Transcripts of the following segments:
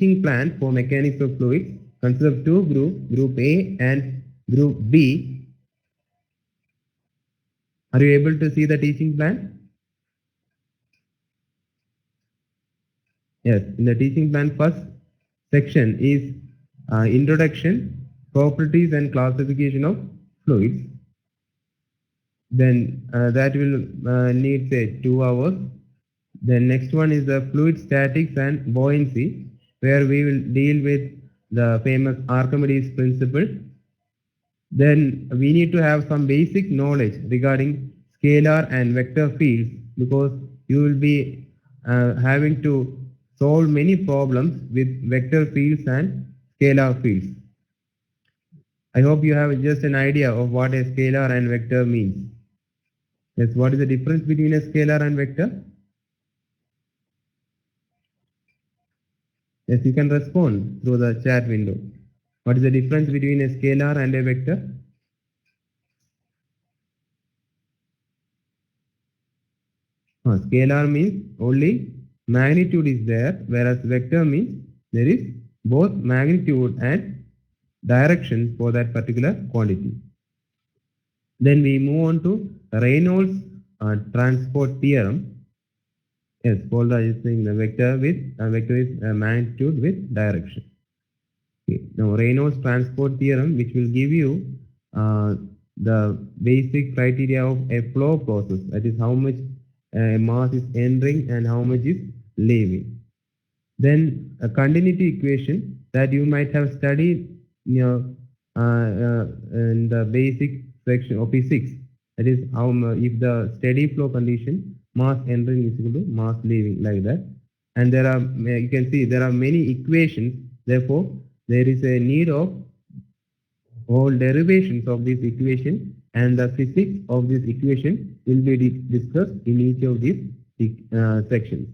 teaching plan for mechanics of fluids consists of two groups, Group A and Group B. Are you able to see the teaching plan? Yes, in the teaching plan, first section is introduction, properties and classification of fluids. Then that will need say 2 hours. Then next one is the fluid statics and buoyancy, where we will deal with the famous Archimedes principle. Then we need to have some basic knowledge regarding scalar and vector fields, because you will be having to solve many problems with vector fields and scalar fields. I hope you have just an idea of what a scalar and vector means. Yes, what is the difference between a scalar and vector? Yes, you can respond through the chat window. What is the difference between a scalar and a vector? Scalar means only magnitude is there, whereas vector means there is both magnitude and direction for that particular quantity. Then we move on to Reynolds transport theorem. Yes, Paul is saying the vector is magnitude with direction. Okay. Now Reynolds transport theorem, which will give you the basic criteria of a flow process, that is how much mass is entering and how much is leaving. Then a continuity equation that you might have studied in the basic section of physics, that is how if the steady flow condition, mass entering is equal to mass leaving, like that. And there are, you can see there are many equations, therefore there is a need of all derivations of this equation, and the physics of this equation will be discussed in each of these sections.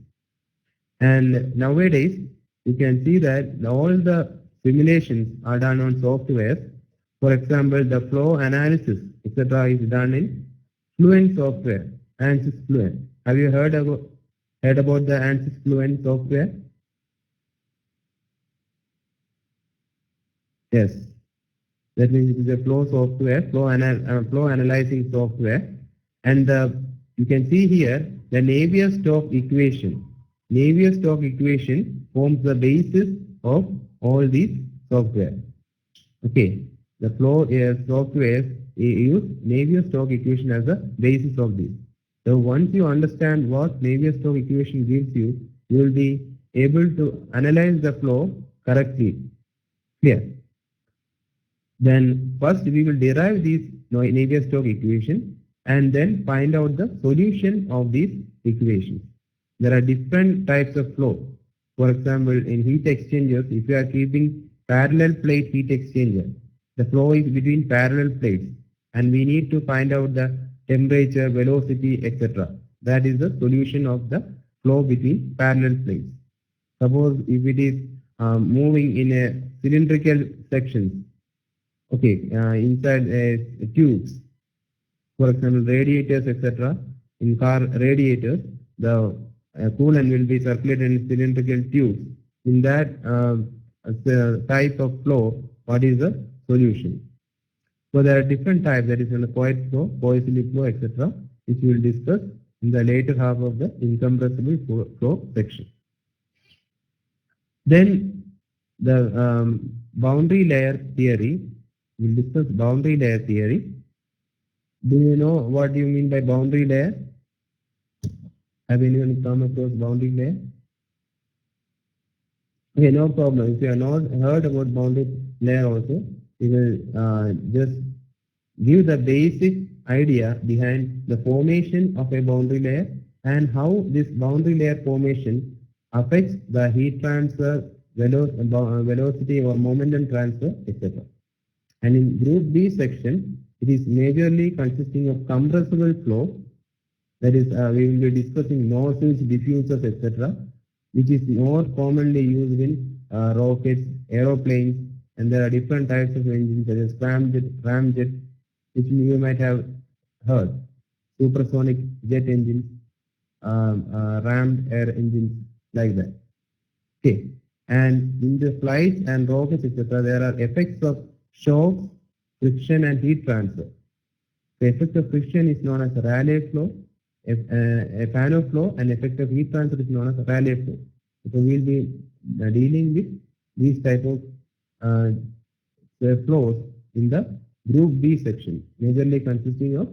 And nowadays, you can see that all the simulations are done on software. For example, the flow analysis, etc., is done in Fluent software, ANSYS Fluent. Have you heard about the ANSYS Fluent software? Yes. That means it is a flow software, flow analyzing software. And you can see here the Navier-Stokes equation. Navier-Stokes equation forms the basis of all these software. Okay, the flow software use Navier-Stokes equation as the basis of this. So once you understand what Navier-Stokes equation gives you, you will be able to analyze the flow correctly. Clear? Then first we will derive this Navier-Stokes equation and then find out the solution of these equations. There are different types of flow. For example, in heat exchangers, if you are keeping parallel plate heat exchanger, the flow is between parallel plates, and we need to find out the temperature, velocity, etc. That is the solution of the flow between parallel plates. Suppose if it is moving in a cylindrical section, okay, inside tubes, for example, radiators, etc. In car radiators, the coolant will be circulated in cylindrical tubes. In that type of flow, what is the solution? So there are different types, that is in the quiet flow, cohesive flow, etc., which we will discuss in the later half of the incompressible flow section. Then the boundary layer theory, we will discuss boundary layer theory. Do you know what you mean by boundary layer? Have anyone come across boundary layer? Okay, no problem. If you have not heard about boundary layer also, we will just give the basic idea behind the formation of a boundary layer and how this boundary layer formation affects the heat transfer, velocity or momentum transfer, etc. And in group B section, it is majorly consisting of compressible flow. That is, we will be discussing nozzles, diffusers, etc., which is more commonly used in rockets, aeroplanes, and there are different types of engines such as ramjet, which you might have heard, supersonic jet engines, rammed air engines, like that. Okay. And in the flights and rockets, etc., there are effects of shocks, friction, and heat transfer. The effect of friction is known as Rayleigh flow, a Pano flow, and effect of heat transfer is known as Rayleigh flow. So we'll be dealing with these type of flows in the group B section, majorly consisting of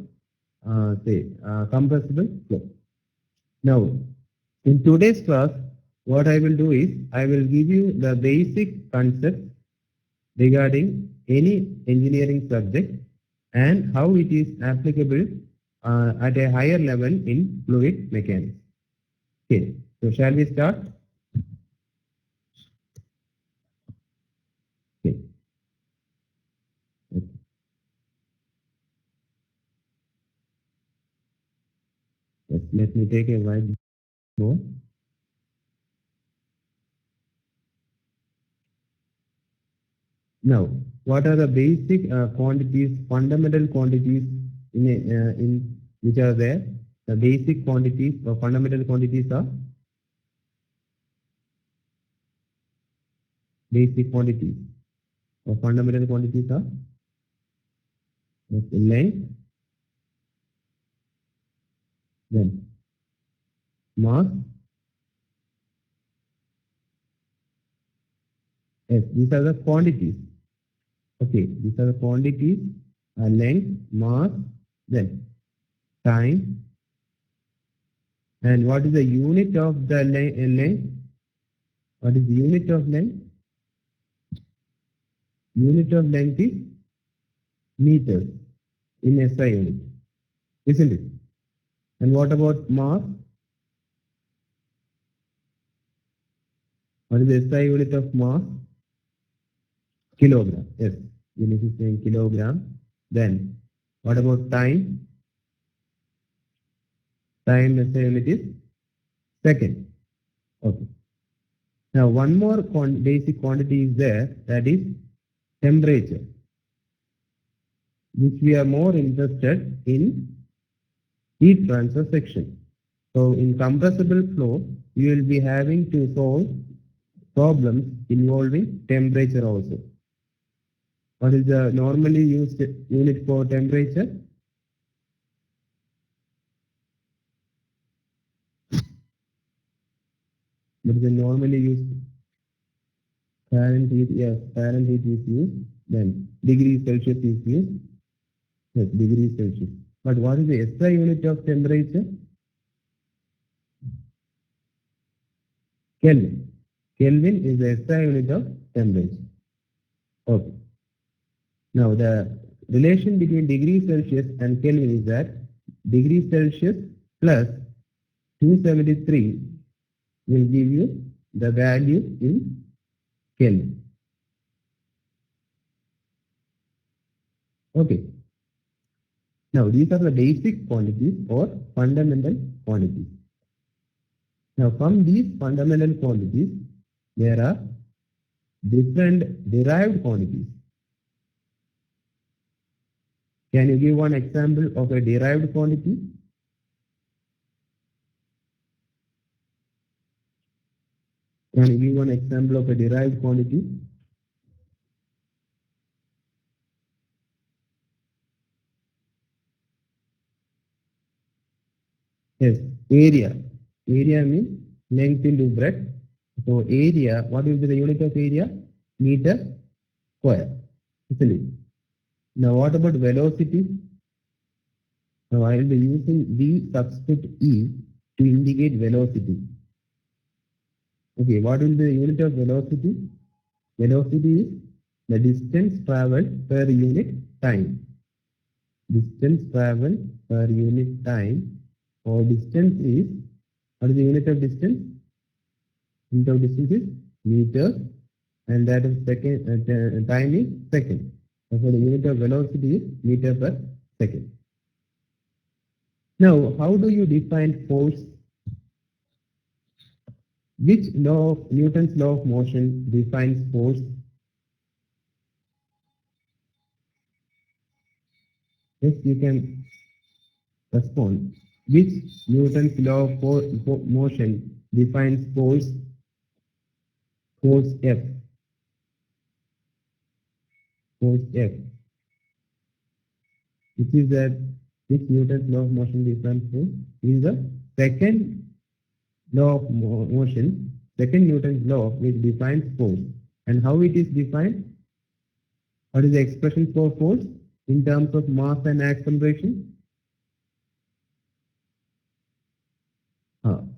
compressible flow. Now, in today's class, what I will do is I will give you the basic concepts regarding any engineering subject and how it is applicable at a higher level in fluid mechanics. Okay, so shall we start? Okay. Let me take a white board. Now, what are the basic quantities, fundamental quantities in which are there? The basic quantities or fundamental quantities are basic quantities or fundamental quantities are length, then mass. Yes, these are the quantities. Okay, these are the quantities, length, mass, then time, and what is the unit of the length? What is the unit of length? Unit of length is meters in SI unit, isn't it? And what about mass? What is the SI unit of mass? Kilogram. Yes, unit is saying kilogram. Then what about time? Time SI unit is second. Okay. Now one more basic quantity is there, that is temperature, which we are more interested in heat transfer section. So in compressible flow, you will be having to solve problems involving temperature also. What is the normally used unit for temperature? What is the normally used? Fahrenheit, yes, Fahrenheit is used. Then degree Celsius is used. Yes, degree Celsius. But what is the SI unit of temperature? Kelvin. Kelvin is the SI unit of temperature. Okay. Now the relation between degree Celsius and Kelvin is that degree Celsius plus 273 will give you the value in Kelvin. Okay. Now these are the basic quantities or fundamental quantities. Now from these fundamental quantities, there are different derived quantities. Can you give one example of a derived quantity? Can you give one example of a derived quantity? Yes, area. Area means length into breadth. So area, what will be the unit of area? Meter square. Isn't it? Now what about velocity? Now I will be using V subscript E to indicate velocity. Okay, what will be the unit of velocity? Velocity is the distance traveled per unit time. Distance traveled per unit time, or distance is, what is the unit of distance? Unit of distance is meter, and that is second, time is second. Therefore the unit of velocity is meter per second. Now how do you define force? Which law of Newton's law of motion defines force? Yes, you can respond. Which Newton's law of motion defines force? force F. Force F. Which is that this Newton's law of motion defines force is the second law of motion, second Newton's law which defines force. And how it is defined? What is the expression for force in terms of mass and acceleration?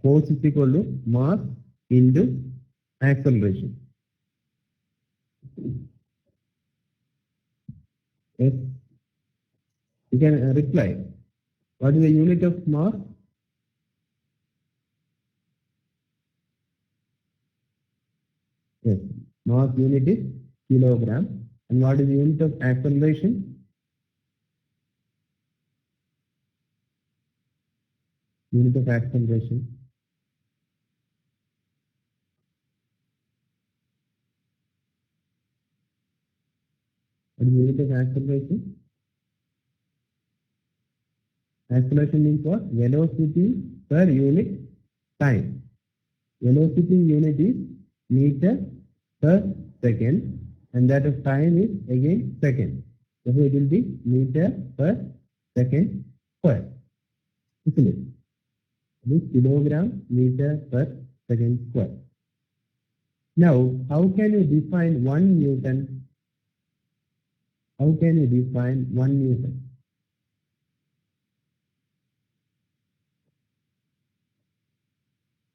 Force is equal to mass into acceleration. Yes. You can reply. What is the unit of mass? Yes. Mass unit is kilogram. And what is the unit of acceleration? Unit of acceleration. What is the unit of acceleration? Acceleration means what? Velocity per unit time. Velocity unit is meter per second and that of time is again second. So it will be meter per second square. Isn't it? This kilogram meter per second square. Now, how can you define 1 Newton? How can you define 1 Newton?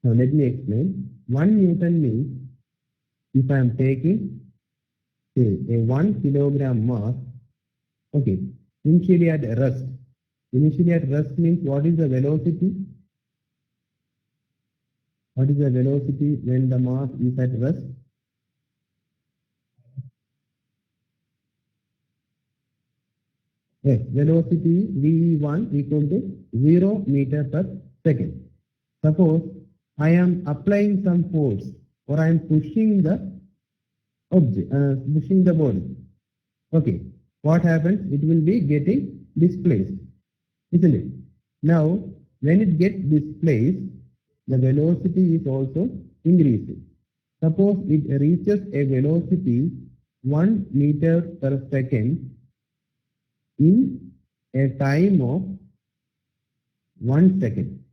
Now let me explain. 1 Newton means if I am taking say a 1 kilogram mass, okay, initially at rest. Initially at rest means what is the velocity? What is the velocity when the mass is at rest? Yes, velocity V1 equal to 0 meter per second. Suppose I am applying some force or I am pushing the object, pushing the body. Okay, what happens? It will be getting displaced, isn't it? Now, when it gets displaced, the velocity is also increasing. Suppose it reaches a velocity 1 meter per second in a time of 1 second.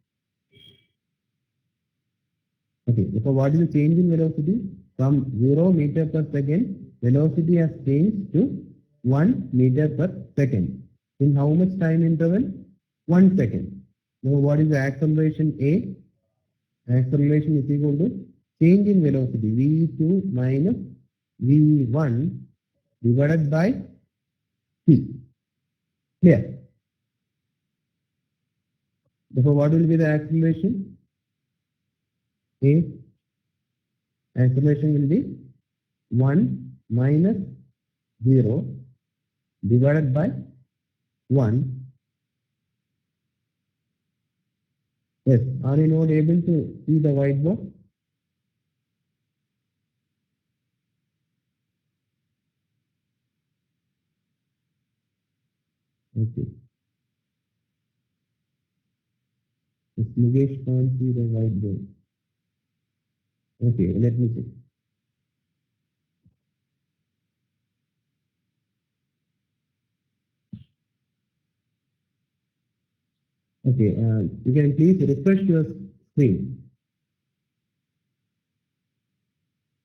Okay, so what is the change in velocity? From 0 meter per second, velocity has changed to 1 meter per second. In how much time interval? 1 second. Now what is the acceleration A? Acceleration is equal to change in velocity V2 minus V1 divided by C. Clear? Therefore, what will be the acceleration? A. Acceleration will be 1 minus 0 divided by 1. Yes, are you not able to see the whiteboard? Okay. Yes, Mukesh can't see the whiteboard. Okay, let me see. Okay, you can please refresh your screen.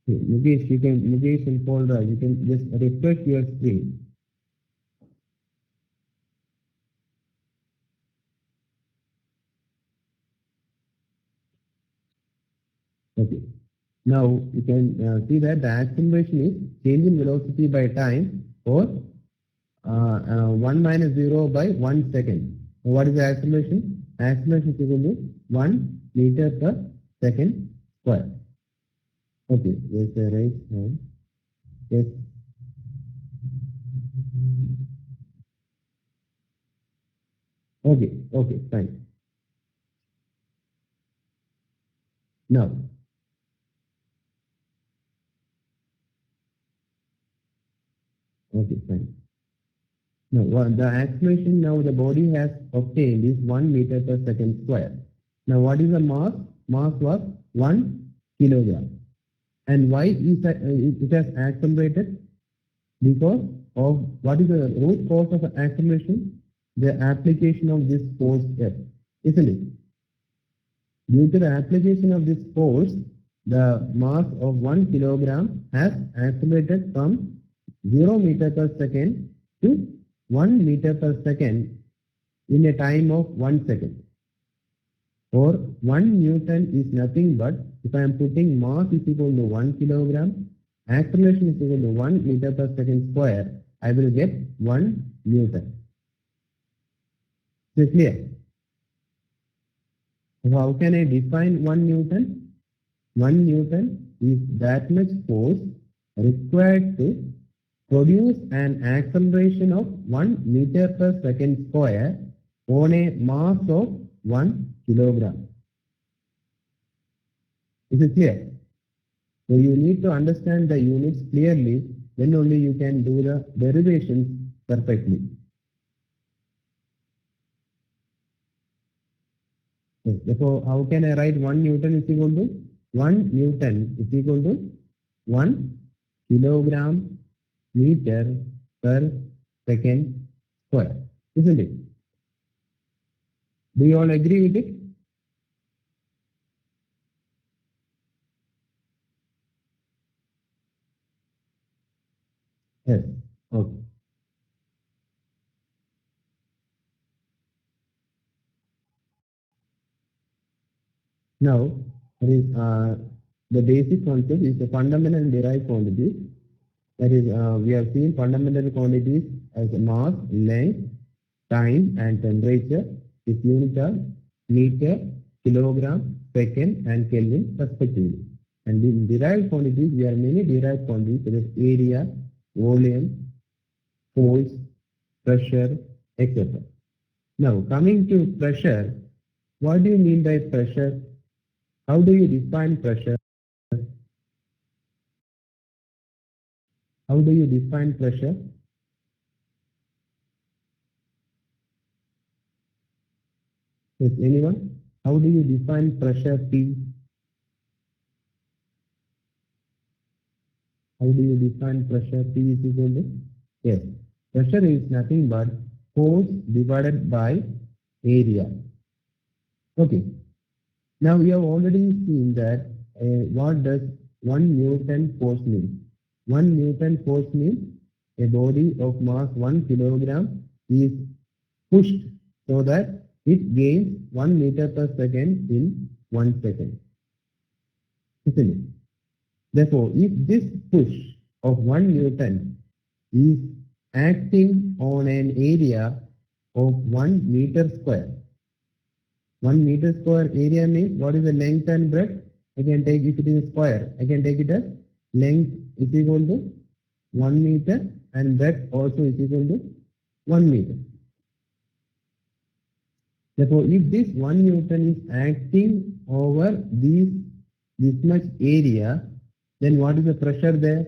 Okay, Mukesh and Paul Raj, you can just refresh your screen. Okay. Now you can see that the acceleration is change in velocity by time or 1 minus 0 by 1 second. So what is the acceleration? Acceleration is equal to 1 meter per second square. Okay, yes, right hand. Yes. Okay, fine. Now, okay, fine. Now, the acceleration now the body has obtained is 1 meter per second square. Now, what is the mass? Mass was 1 kilogram. And why is that it has accelerated? Because of what is the root cause of acceleration? The application of this force F, isn't it? Due to the application of this force, the mass of 1 kilogram has accelerated from 0 meter per second to 1 meter per second in a time of 1 second. Or 1 Newton is nothing but, if I am putting mass is equal to 1 kilogram, acceleration is equal to 1 meter per second square, I will get 1 Newton. Is it clear? So how can I define 1 Newton? 1 Newton is that much force required to produce an acceleration of 1 meter per second square on a mass of 1 kilogram. Is it clear? So you need to understand the units clearly, then only you can do the derivations perfectly. Okay. Therefore, how can I write 1 Newton is equal to 1 Newton is equal to 1 kilogram meter per second square, isn't it? Do you all agree with it? Yes. Okay. Now, the basic concept is the fundamental and derived quantities. That is, we have seen fundamental quantities as mass, length, time, and temperature. Its units are meter, kilogram, second, and Kelvin respectively. And in derived quantities, we have many derived quantities such as area, volume, force, pressure, etc. Now, coming to pressure, what do you mean by pressure? How do you define pressure? How do you define pressure? Yes, anyone? How do you define pressure P? How do you define pressure P is equal to? Yes, pressure is nothing but force divided by area. Okay. Now we have already seen that what does 1 Newton force mean? 1 Newton force means a body of mass 1 kilogram is pushed so that it gains 1 meter per second in 1 second. Isn't it? Therefore, if this push of 1 Newton is acting on an area of 1 meter square, 1 meter square area means what is the length and breadth? I can take, if it is square, I can take it as length is equal to 1 meter and breadth also is equal to 1 meter. Therefore, if this 1 Newton is acting over this much area, then what is the pressure there?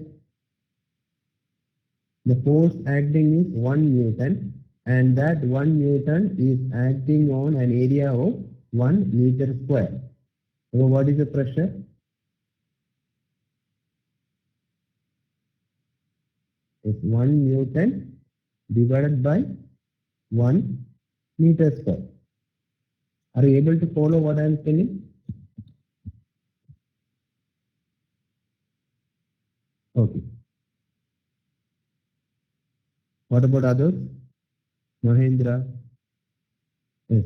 The force acting is 1 Newton and that 1 Newton is acting on an area of 1 meter square. So what is the pressure? It's 1 Newton divided by 1 meter square. Are you able to follow what I am telling? Okay. What about others? Mahendra? Yes.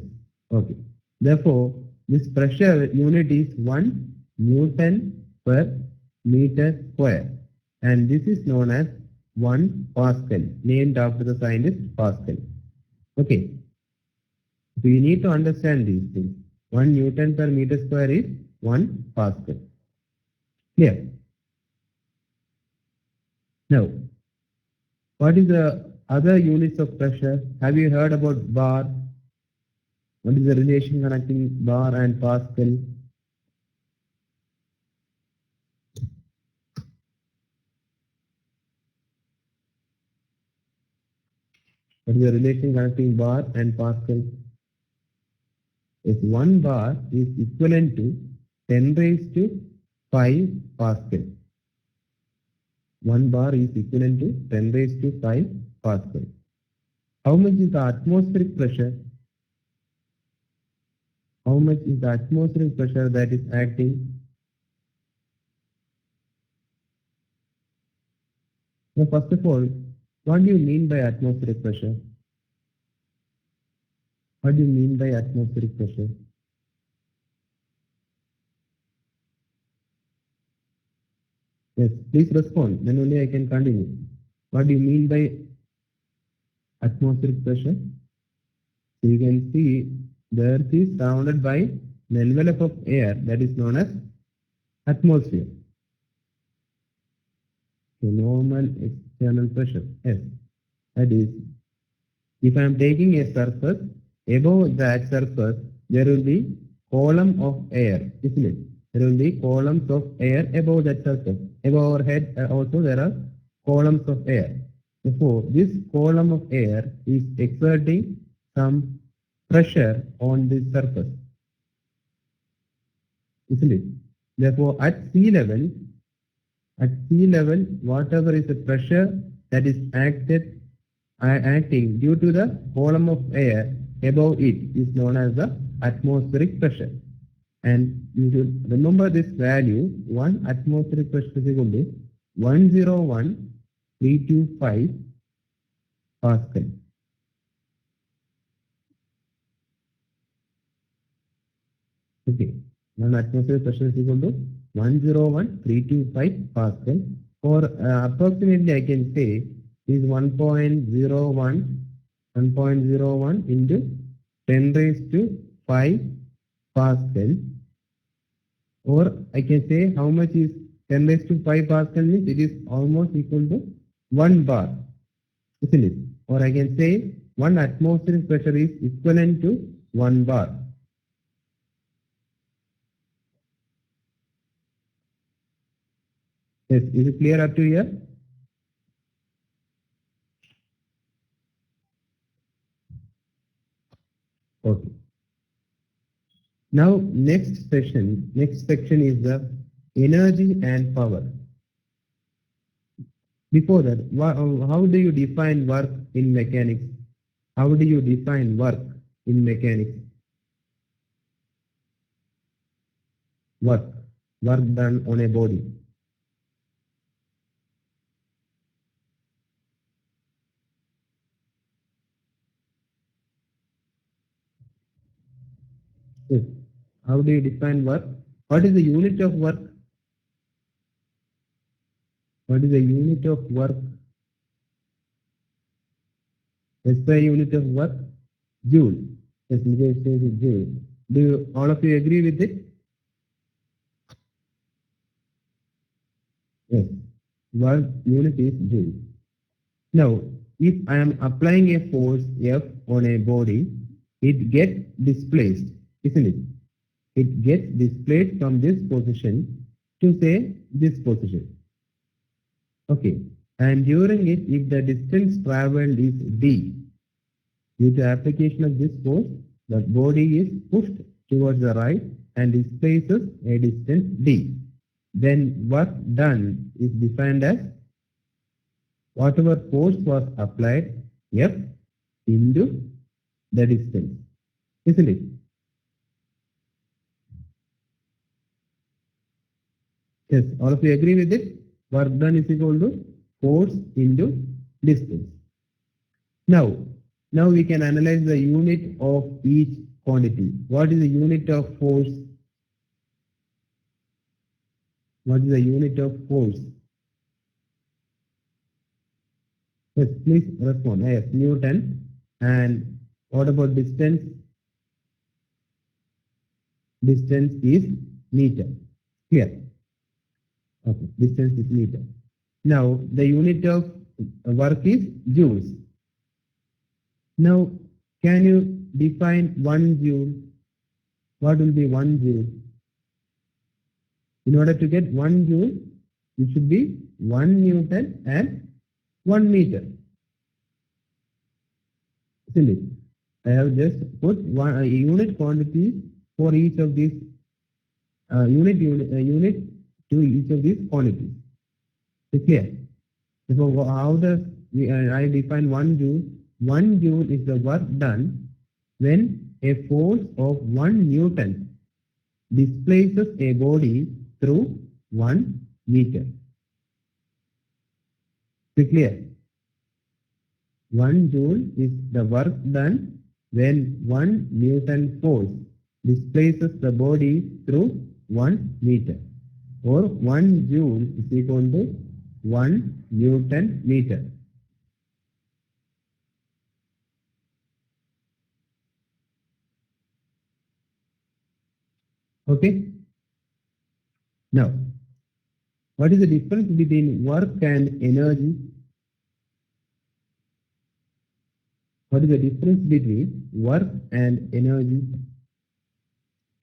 Okay. Therefore, this pressure unit is 1 Newton per meter square. And this is known as 1 Pascal, named after the scientist Pascal. Okay. So you need to understand these things. 1 Newton per meter square is 1 Pascal. Clear? Now, what is the other units of pressure? Have you heard about bar? What is the relation connecting bar and Pascal? What is the relation connecting bar and Pascal? If 1 bar is equivalent to 10 raised to 5 Pascal. 1 bar is equivalent to 10 raised to 5 Pascal. How much is the atmospheric pressure? How much is the atmospheric pressure that is acting? Now, first of all, what do you mean by atmospheric pressure? What do you mean by atmospheric pressure? Yes, please respond. Then only I can continue. What do you mean by atmospheric pressure? So you can see the Earth is surrounded by an envelope of air that is known as atmosphere. The normal external pressure. Yes, that is, if I am taking a surface, above that surface there will be column of air, isn't it? There will be columns of air above that surface. Above our head also there are columns of air. Therefore, this column of air is exerting some pressure on the surface, isn't it? Therefore, at sea level, whatever is the pressure that is acting due to the column of air above it is known as the atmospheric pressure. And you should remember this value, 1 atmospheric pressure is equal to 101,325 Pascal. Okay, 1 atmospheric pressure is equal to 101,325 Pascal, or approximately I can say is 1.01 into 10 raised to 5 Pascal, or I can say how much is 10 raised to 5 Pascal means it is almost equal to 1 bar, isn't it? Or I can say 1 atmospheric pressure is equivalent to 1 bar. Yes, is it clear up to here? Okay. Now next section is the energy and power. Before that, how do you define work in mechanics? How do you define work in mechanics? Work done on a body. Yes. How do you define work? What is the unit of work? What is the unit of work? SI unit of work? Joule. Yes, it says joule. Do all of you agree with it? Yes. Work unit is joule. Now, if I am applying a force F on a body, it gets displaced, isn't it? It gets displaced from this position to say this position. Okay. And during it, if the distance traveled is d, due to application of this force, the body is pushed towards the right and displaces a distance d. Then work done is defined as whatever force was applied F into the distance, isn't it? Yes, all of you agree with it? Work done is equal to force into distance. Now we can analyze the unit of each quantity. What is the unit of force? What is the unit of force? Yes, please respond. Yes, Newton. And what about distance? Distance is meter. Clear? Okay, distance is meter. Now the unit of work is joules. Now can you define 1 joule? What will be 1 joule? In order to get 1 joule, it should be 1 Newton and 1 meter. Isn't it? I have just put one unit quantity for each of these unit to each of these quantities. It's clear. So how does I define 1 joule? 1 joule is the work done when a force of 1 Newton displaces a body through 1 meter. Is it clear? 1 joule is the work done when 1 Newton force displaces the body through 1 meter, or 1 joule is equal to 1 Newton meter. Okay. Now, what is the difference between work and energy? What is the difference between work and energy?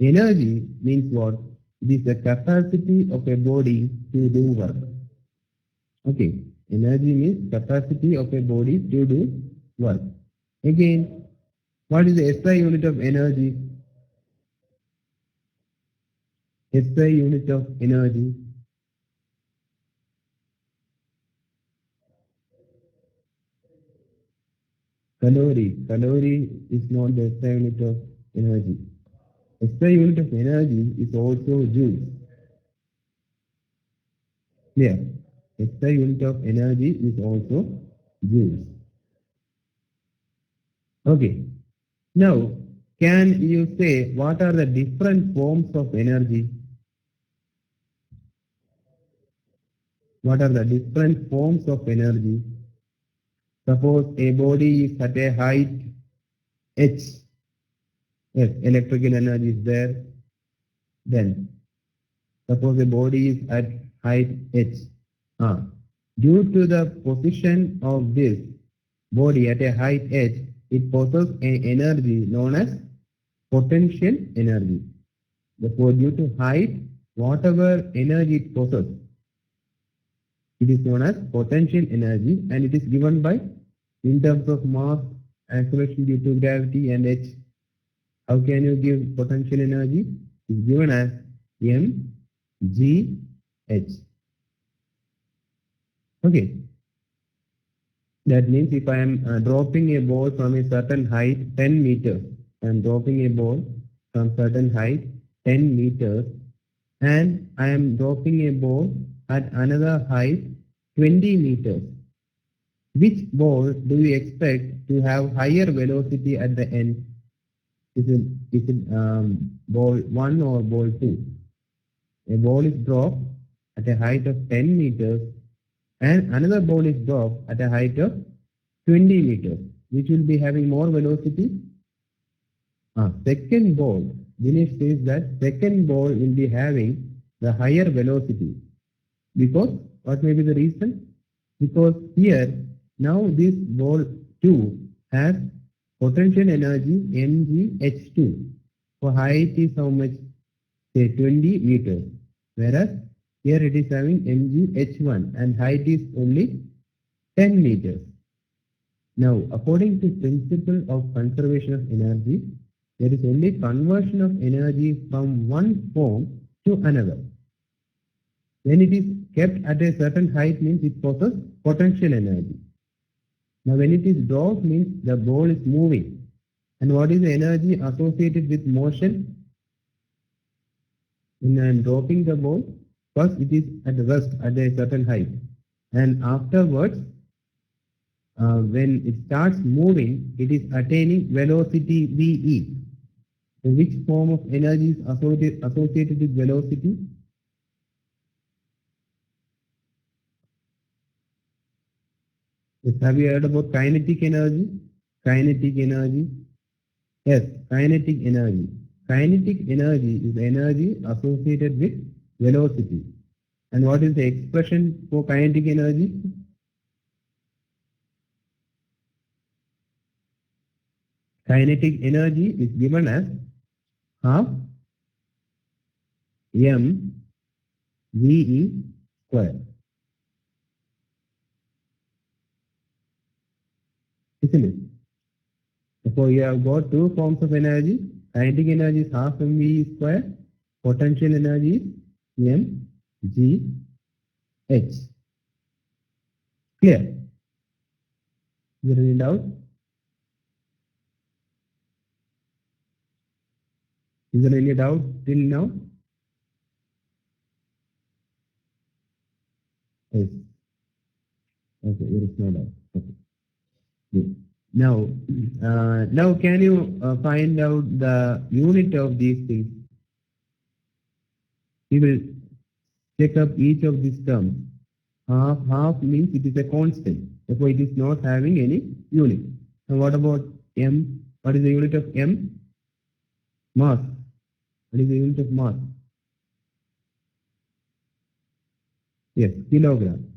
Energy means what? It is the capacity of a body to do work. Okay. Energy means capacity of a body to do work. Again, what is the SI unit of energy? SI unit of energy. Calorie. Calorie is not the SI unit of energy. SI unit of energy is also joules. Clear? SI unit of energy is also joules. Okay. Now, can you say what are the different forms of energy? What are the different forms of energy? Suppose a body is at a height h. Yes, electrical energy is there. Then, suppose a body is at height h. Due to the position of this body at a height h, it possesses an energy known as potential energy. Therefore, due to height, whatever energy it possesses, it is known as potential energy, and it is given by in terms of mass, acceleration due to gravity, and h. How can you give potential energy? It is given as mgh. Okay. That means if I am dropping a ball from a certain height 10 meters, I am dropping a ball from certain height 10 meters, and I am dropping a ball at another height 20 meters. Which ball do you expect to have higher velocity at the end? Is it ball 1 or ball 2? A ball is dropped at a height of 10 meters, and another ball is dropped at a height of 20 meters. Which will be having more velocity? Second ball. Dinesh says that second ball will be having the higher velocity. Because, what may be the reason? Because here, now this ball 2 has potential energy mgh2. For height is how much? Say 20 meters. Whereas here it is having mgh1 and height is only 10 meters. Now, according to principle of conservation of energy, there is only conversion of energy from one form to another. When it is kept at a certain height means it possesses potential energy. Now when it is dropped means the ball is moving. And what is the energy associated with motion? When I am dropping the ball, first it is at rest at a certain height. And afterwards, when it starts moving, it is attaining velocity Ve. So which form of energy is associated with velocity? Yes, have you heard about kinetic energy? Kinetic energy. Yes, kinetic energy. Kinetic energy is energy associated with velocity. And what is the expression for kinetic energy? Kinetic energy is given as half mve square. Isn't it? So you have got two forms of energy. Kinetic energy is half mve square. Potential energy is mgh. Clear? Is there any doubt? Is there any doubt till now? Yes. Okay, there is no doubt. Okay. Good. Now can you find out the unit of these things? We will check up each of these terms. Half means it is a constant. Therefore, it is not having any unit. And what about m? What is the unit of m? Mass. What is the unit of mass? Yes, kilogram.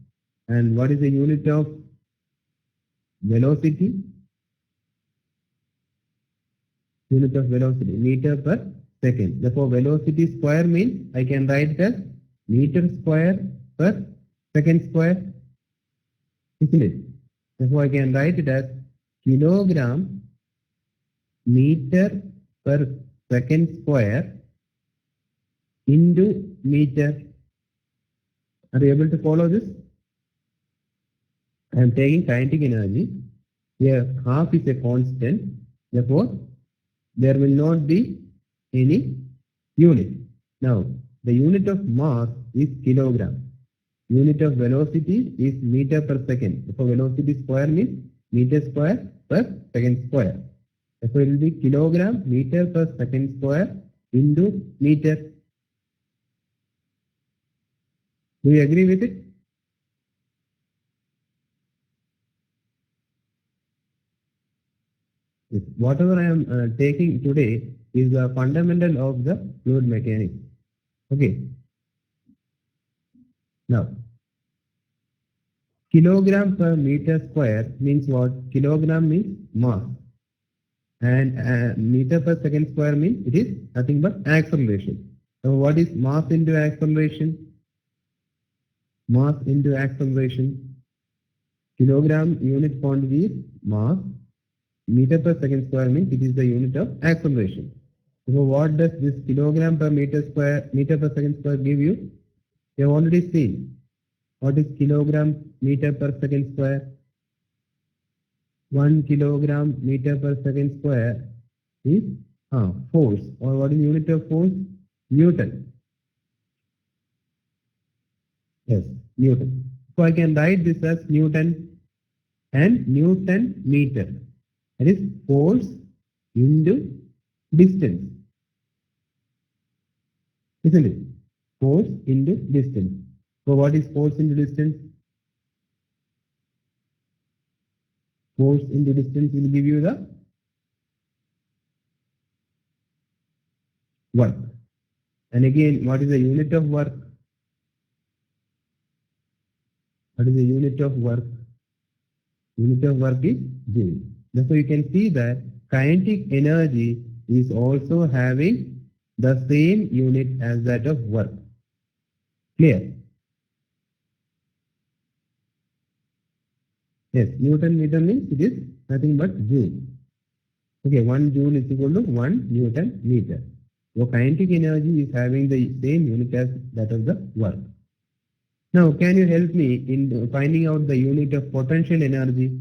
And what is the unit of velocity? Unit of velocity, meter per second. Therefore, velocity square means I can write it as meter square per second square, isn't it? Therefore, I can write it as kilogram meter per second square into meter. Are you able to follow this? I am taking kinetic energy. Here, half is a constant. Therefore, there will not be any unit. Now, the unit of mass is kilogram. Unit of velocity is meter per second. Therefore, velocity square means meter square per second square. Therefore, it will be kilogram meter per second square into meter. Do you agree with it? Yes. Whatever I am taking today is the fundamental of the fluid mechanics. Okay. Now, kilogram per meter square means what? Kilogram means mass. And meter per second square means it is nothing but acceleration. So what is mass into acceleration? Mass into acceleration. Kilogram unit quantity is mass. Meter per second square means it is the unit of acceleration. So what does this kilogram per meter per second square give you? You have already seen. What is kilogram meter per second square? 1 kilogram meter per second square is force. Or what is unit of force? Newton. Yes, Newton. So I can write this as Newton and Newton meter. That is force into distance. Isn't it? Force into distance. So what is force into distance? Force into distance will give you the work. And again, what is the unit of work? What is the unit of work? Unit of work is Joule. Therefore, you can see that kinetic energy is also having the same unit as that of work. Clear? Yes, Newton meter means it is nothing but Joule. Okay, 1 Joule is equal to 1 Newton meter. So kinetic energy is having the same unit as that of the work. Now, can you help me in finding out the unit of potential energy?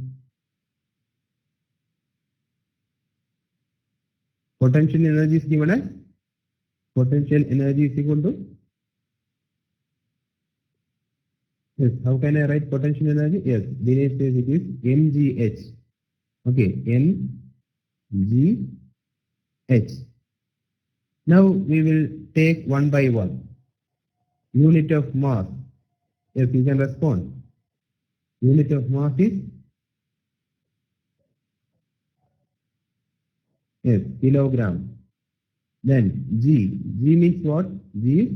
Potential energy is given as potential energy is equal to, yes, how can I write potential energy? Yes, Dinesh says it is mgh. Okay, mgh. Now we will take one by one. Unit of mass. Yes, you can respond. Unit of mass is, yes, kilogram. Then g. G means what? G is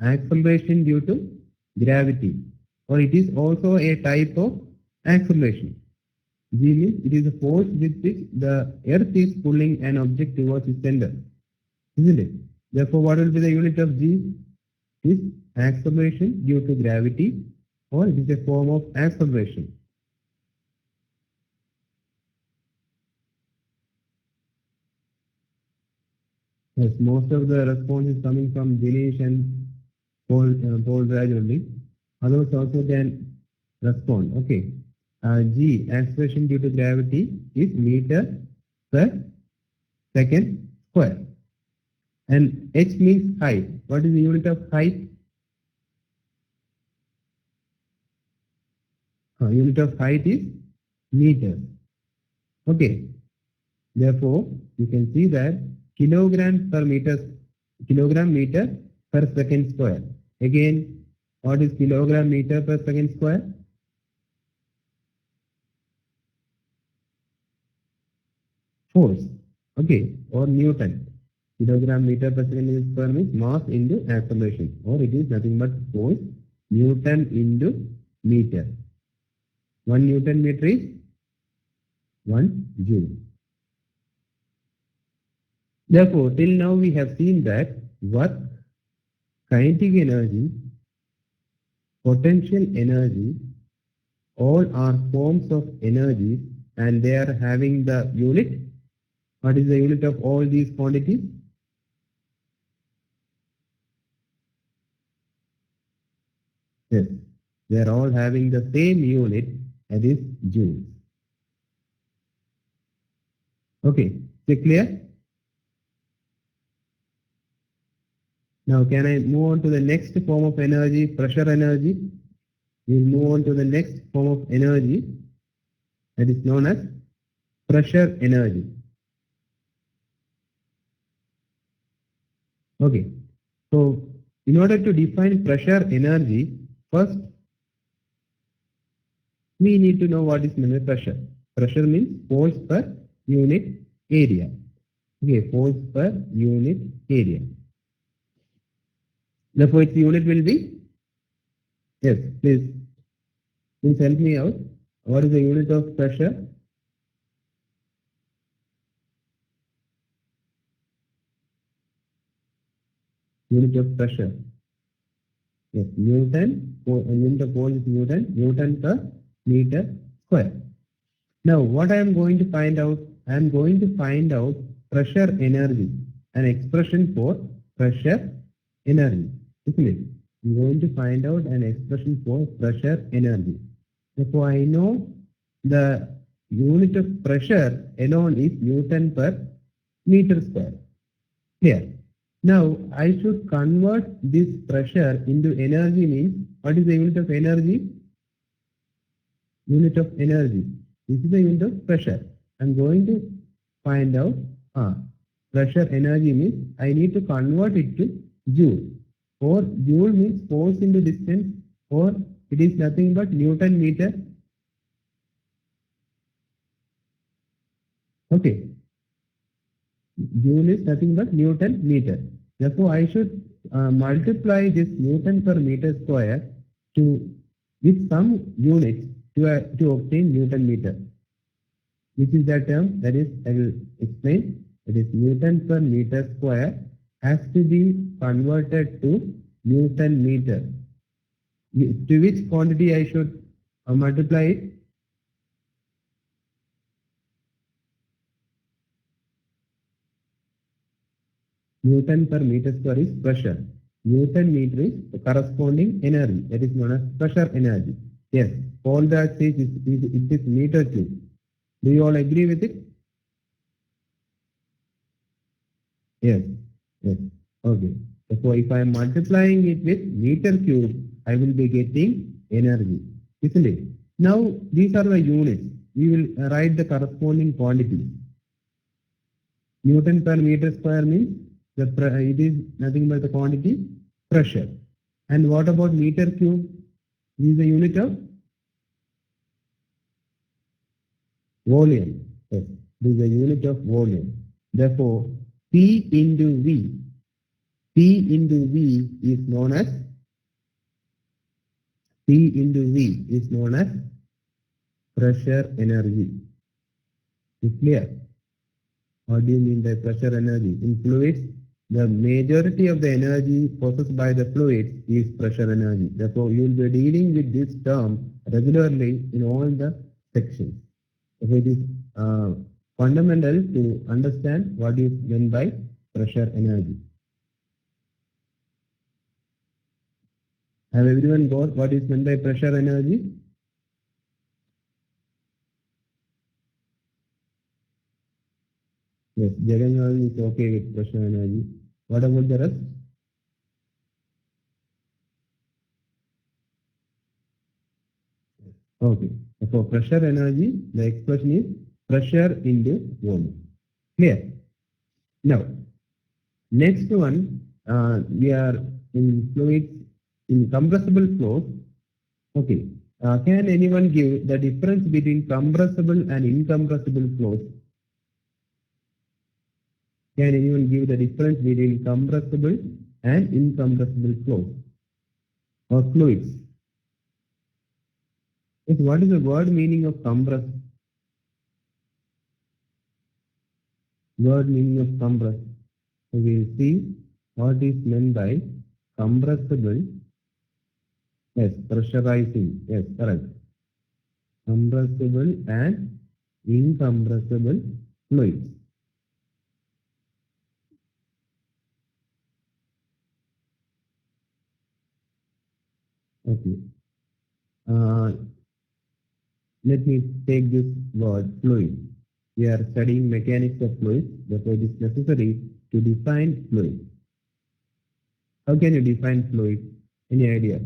acceleration due to gravity, or it is also a type of acceleration. G means it is a force with which the earth is pulling an object towards its center, isn't it? Therefore, what will be the unit of G? Is acceleration due to gravity, or it is a form of acceleration. Yes, most of the response is coming from Dinesh and Paul Raj only. Others also can respond. Okay. G, acceleration due to gravity, is meter per second square. And h means height. What is the unit of height? Unit of height is meter. Okay. Therefore, you can see that kilogram meter per second square. Again, what is kilogram meter per second square? Force. Okay, or Newton. Kilogram meter per second square means mass into acceleration, or it is nothing but force. Newton into meter. 1 Newton meter is 1 joule. Therefore, till now we have seen that work, kinetic energy, potential energy, all are forms of energy and they are having the unit. What is the unit of all these quantities? Yes, they are all having the same unit, that is joules. Okay, is it clear? Now can I move on to the next form of energy, pressure energy? We will move on to the next form of energy, that is known as pressure energy. Okay, so in order to define pressure energy, first we need to know what is meant by pressure. Pressure means force per unit area. Okay, force per unit area. Therefore, its unit will be, yes, please help me out. What is the unit of pressure? Unit of pressure. Yes, Newton, unit of force is Newton, Newton per meter square. Now, what I am going to find out? I am going to find out pressure energy, an expression for pressure energy, isn't it? I'm going to find out an expression for pressure energy. Therefore, I know the unit of pressure alone is Newton per meter square. Clear? Now, I should convert this pressure into energy means, what is the unit of energy? Unit of energy. This is the unit of pressure. I'm going to find out pressure energy means I need to convert it to joule. Or joule means force into distance, or it is nothing but Newton meter. Okay. Joule is nothing but Newton meter. Therefore, I should multiply this Newton per meter square with some units to obtain Newton meter. Which is that term? That is, I will explain. It is Newton per meter square has to be converted to Newton meter. To which quantity I should multiply it? Newton per meter square is pressure. Newton meter is the corresponding energy, that is known as pressure energy. Yes, all that says it is meter cube. Do you all agree with it? Yes, yes. Okay. So if I am multiplying it with meter cube, I will be getting energy, isn't it? Now these are the units. We will write the corresponding quantities. Newton per meter square means it is nothing but the quantity pressure. And what about meter cube? This is the unit of volume. Yes, this is the unit of volume. Therefore, P into V. P into V is known as pressure energy. Is clear? What do you mean by pressure energy? In fluids, the majority of the energy possessed by the fluid is pressure energy. Therefore, you will be dealing with this term regularly in all the sections. So it is fundamental to understand what is meant by pressure energy. Have everyone got what is meant by pressure energy? Yes, Jagan is okay with pressure energy. What about the rest? Okay. For pressure energy, the expression is pressure into volume. Clear? Now, next one, we are in fluids, in compressible flows. Okay. Can anyone give the difference between compressible and incompressible flows? Can anyone give the difference between compressible and incompressible flows or fluids? Yes, what is the word meaning of compress? Word meaning of compress. So we will see what is meant by compressible. Yes, pressurizing. Yes, correct. Compressible and incompressible fluids. Okay. Uh, Let me take this word fluid. We are studying mechanics of fluids, therefore it is necessary to define fluid. How can you define fluid? Any idea?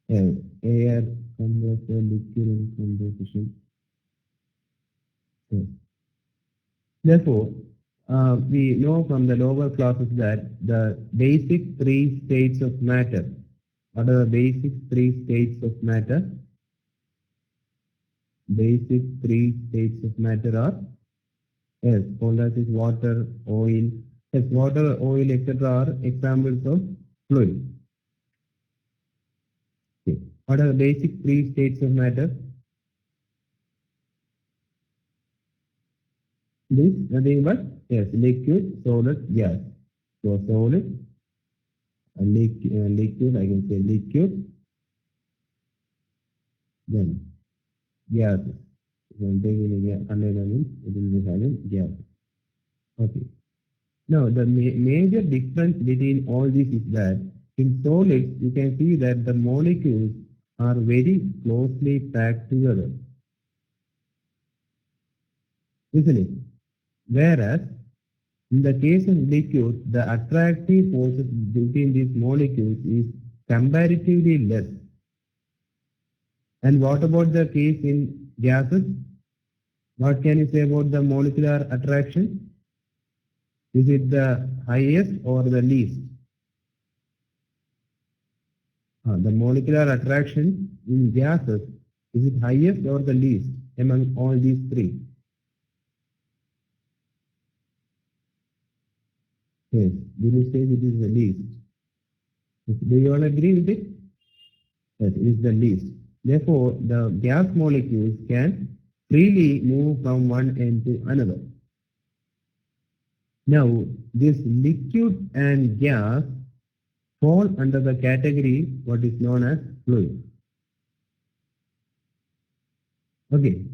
Yes, air, compressor, liquid and composition. Yes. Therefore, we know from the lower classes that the basic three states of matter. What are the basic three states of matter? Basic three states of matter are, yes, called as is water, oil. Yes, water, oil, etc. are examples of fluid. Okay. What are the basic three states of matter? This nothing but, yes, liquid, solid, gas. So solid, liquid, I can say liquid, then gas. When taking a container means it will be having gas. Okay. Now the major difference between all these is that in solids you can see that the molecules are very closely packed together, isn't it? Whereas in the case of liquid, the attractive forces between these molecules is comparatively less. And what about the case in gases? What can you say about the molecular attraction? Is it the highest or the least? The molecular attraction in gases, is it highest or the least among all these three? Yes, we will say it is the least. Do you all agree with it? Yes, it is the least. Therefore, the gas molecules can freely move from one end to another. Now, this liquid and gas fall under the category what is known as fluid. Okay,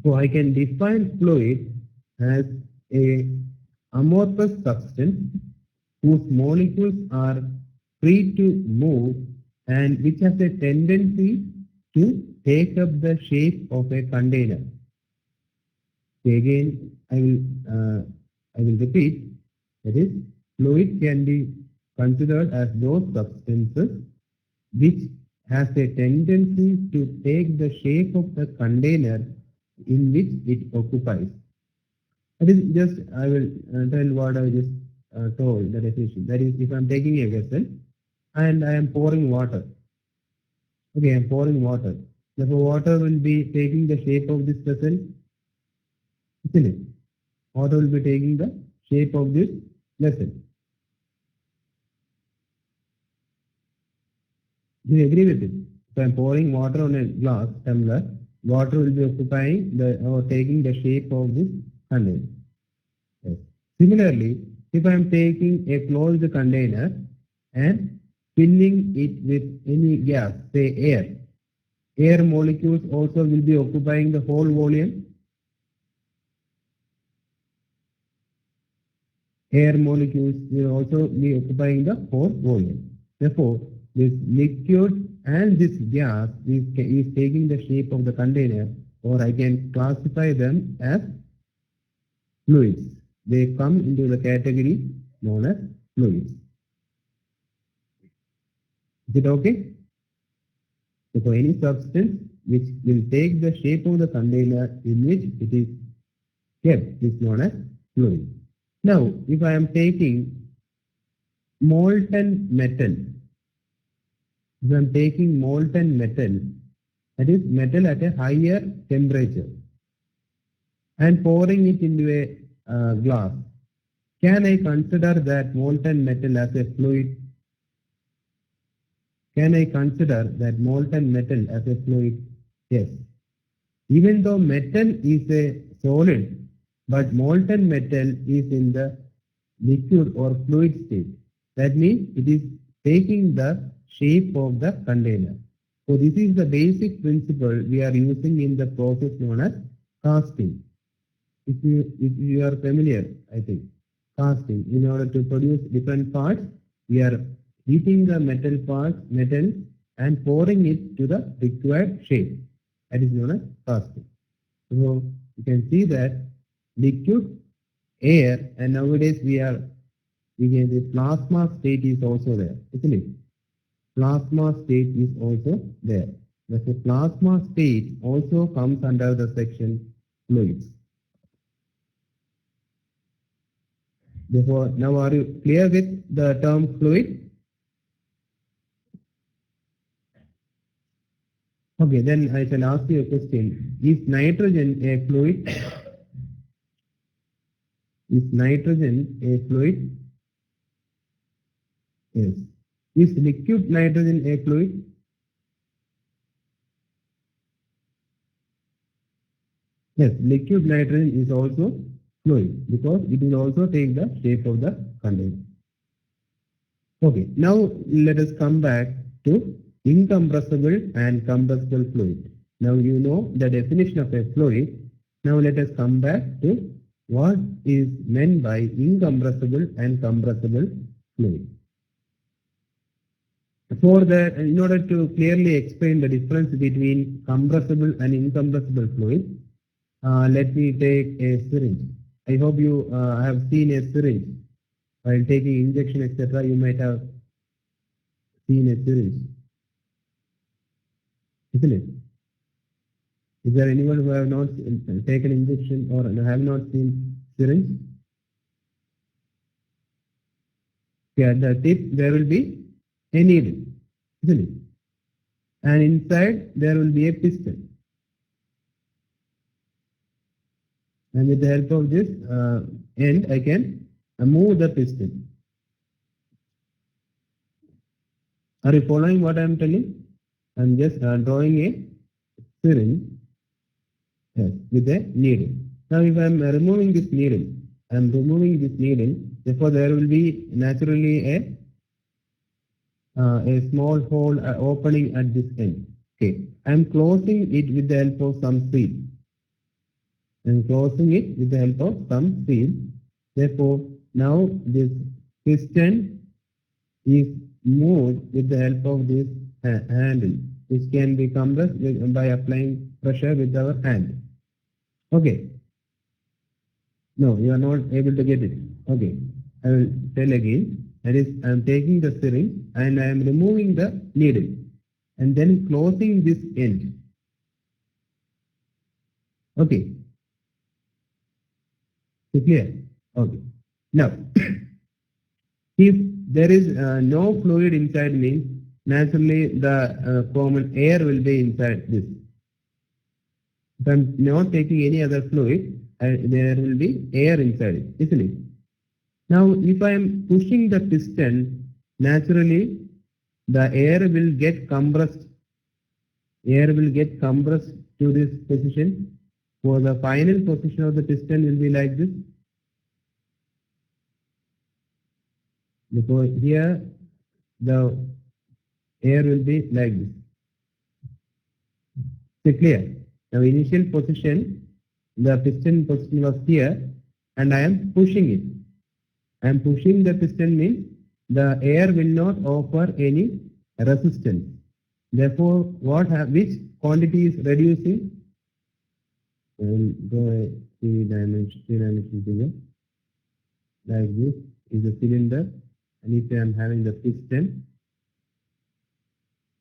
so I can define fluid as a amorphous substance whose molecules are free to move and which has a tendency to take up the shape of a container. So again, I will repeat. That is, fluid can be considered as those substances which has a tendency to take the shape of the container in which it occupies. That is just, I will tell what I just told, the definition. That is, if I am taking a vessel and I am pouring water. Okay, I am pouring water. Therefore, water will be taking the shape of this vessel, isn't it? Water will be taking the shape of this vessel. Do you agree with it? If I am pouring water on a glass tumbler, water will be occupying the or taking the shape of this container. Yes. Similarly, if I am taking a closed container and filling it with any gas, say air molecules also will be occupying the whole volume. Air molecules will also be occupying the whole volume. Therefore, this liquid and this gas is taking the shape of the container or I can classify them as fluids. They come into the category known as fluids. Is it okay? So for any substance which will take the shape of the container in which it is kept is known as fluid. Now, if I am taking molten metal, if I am taking molten metal, that is metal at a higher temperature, and pouring it into a glass, can I consider that molten metal as a fluid? Can I consider that molten metal as a fluid? Yes. Even though metal is a solid, but molten metal is in the liquid or fluid state. That means it is taking the shape of the container. So this is the basic principle we are using in the process known as casting. If you are familiar, I think, casting. In order to produce different parts, we are heating the metal and pouring it to the required shape. That is known as casting. So you can see that liquid, air, and nowadays we can the plasma state is also there, isn't it? Plasma state is also there. The plasma state also comes under the section fluids. Therefore, now are you clear with the term fluid? Okay, then I shall ask you a question. Is nitrogen a fluid? Is nitrogen a fluid? Yes. Is liquid nitrogen a fluid? Yes, liquid nitrogen is also fluid because it will also take the shape of the container. Okay, now let us come back to incompressible and compressible fluid. Now you know the definition of a fluid. Now let us come back to what is meant by incompressible and compressible fluid. In order to clearly explain the difference between compressible and incompressible fluid, let me take a syringe. I hope you have seen a syringe. While taking injection, etc., you might have seen a syringe. Isn't it? Is there anyone who have not taken injection or have not seen syringe? Yeah, at the tip there will be a needle, isn't it? And inside there will be a piston. And with the help of this end, I can move the piston. Are you following what I am telling? I am just drawing a syringe, yes, with a needle. Now if I am removing this needle, therefore there will be naturally a small hole opening at this end. Okay, I am closing it with the help of some seal. Therefore, now this piston is moved with the help of this handle, which can be compressed by applying pressure with our hand. Okay. No, you are not able to get it. Okay. I will tell again. That is, I am taking the syringe and I am removing the needle and then closing this end. Okay. Is clear? Okay. Now, if there is no fluid inside means naturally the common air will be inside this. If I am not taking any other fluid, there will be air inside it, isn't it? Now, if I am pushing the piston, naturally the air will get compressed. Air will get compressed to this position. For the final position of the piston will be like this. Because here the air will be like this. Is it clear? Now initial position, the piston position was here and I am pushing it. I am pushing the piston means the air will not offer any resistance. Therefore, which quantity is reducing? and go a three-dimensional figure. Like this is a cylinder, and if I am having the piston,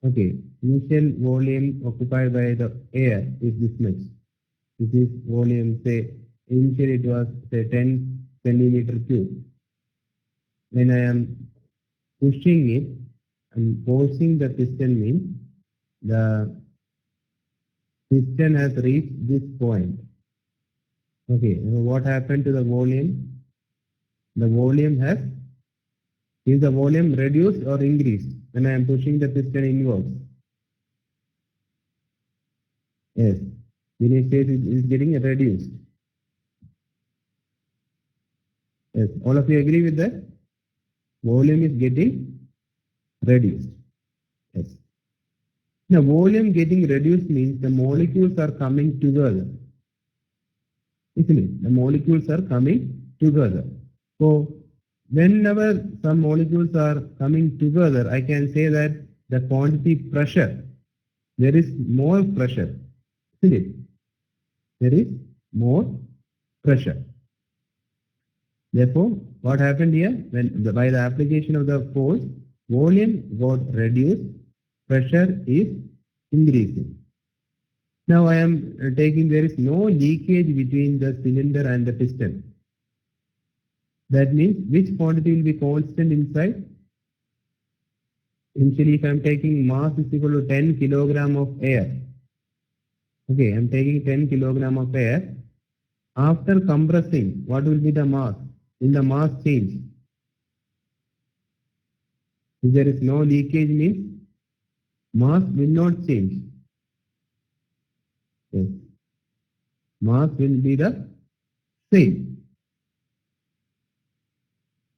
okay, initial volume occupied by the air is this much. This is volume, say, initially it was say 10 centimeter cube. When I am pushing it, and forcing the piston means the piston has reached this point. Okay, now what happened to the volume? The volume has, is the volume reduced or increased when I am pushing the piston inwards? Yes, Dinesh says it is getting reduced. Yes, all of you agree with that? Volume is getting reduced. Yes. Now, volume getting reduced means the molecules are coming together. Isn't it? The molecules are coming together. So, whenever some molecules are coming together, I can say that the quantity pressure, there is more pressure. Isn't it? There is more pressure. Therefore, what happened here? By the application of the force, volume got reduced, pressure is increasing. Now I am taking, there is no leakage between the cylinder and the piston. That means which quantity will be constant inside? Initially, if I am taking mass is equal to 10 kilogram of air. Okay, I am taking 10 kilogram of air. After compressing, what will be the mass? In the mass change? If there is no leakage means mass will not change. Yes. Mass will be the same.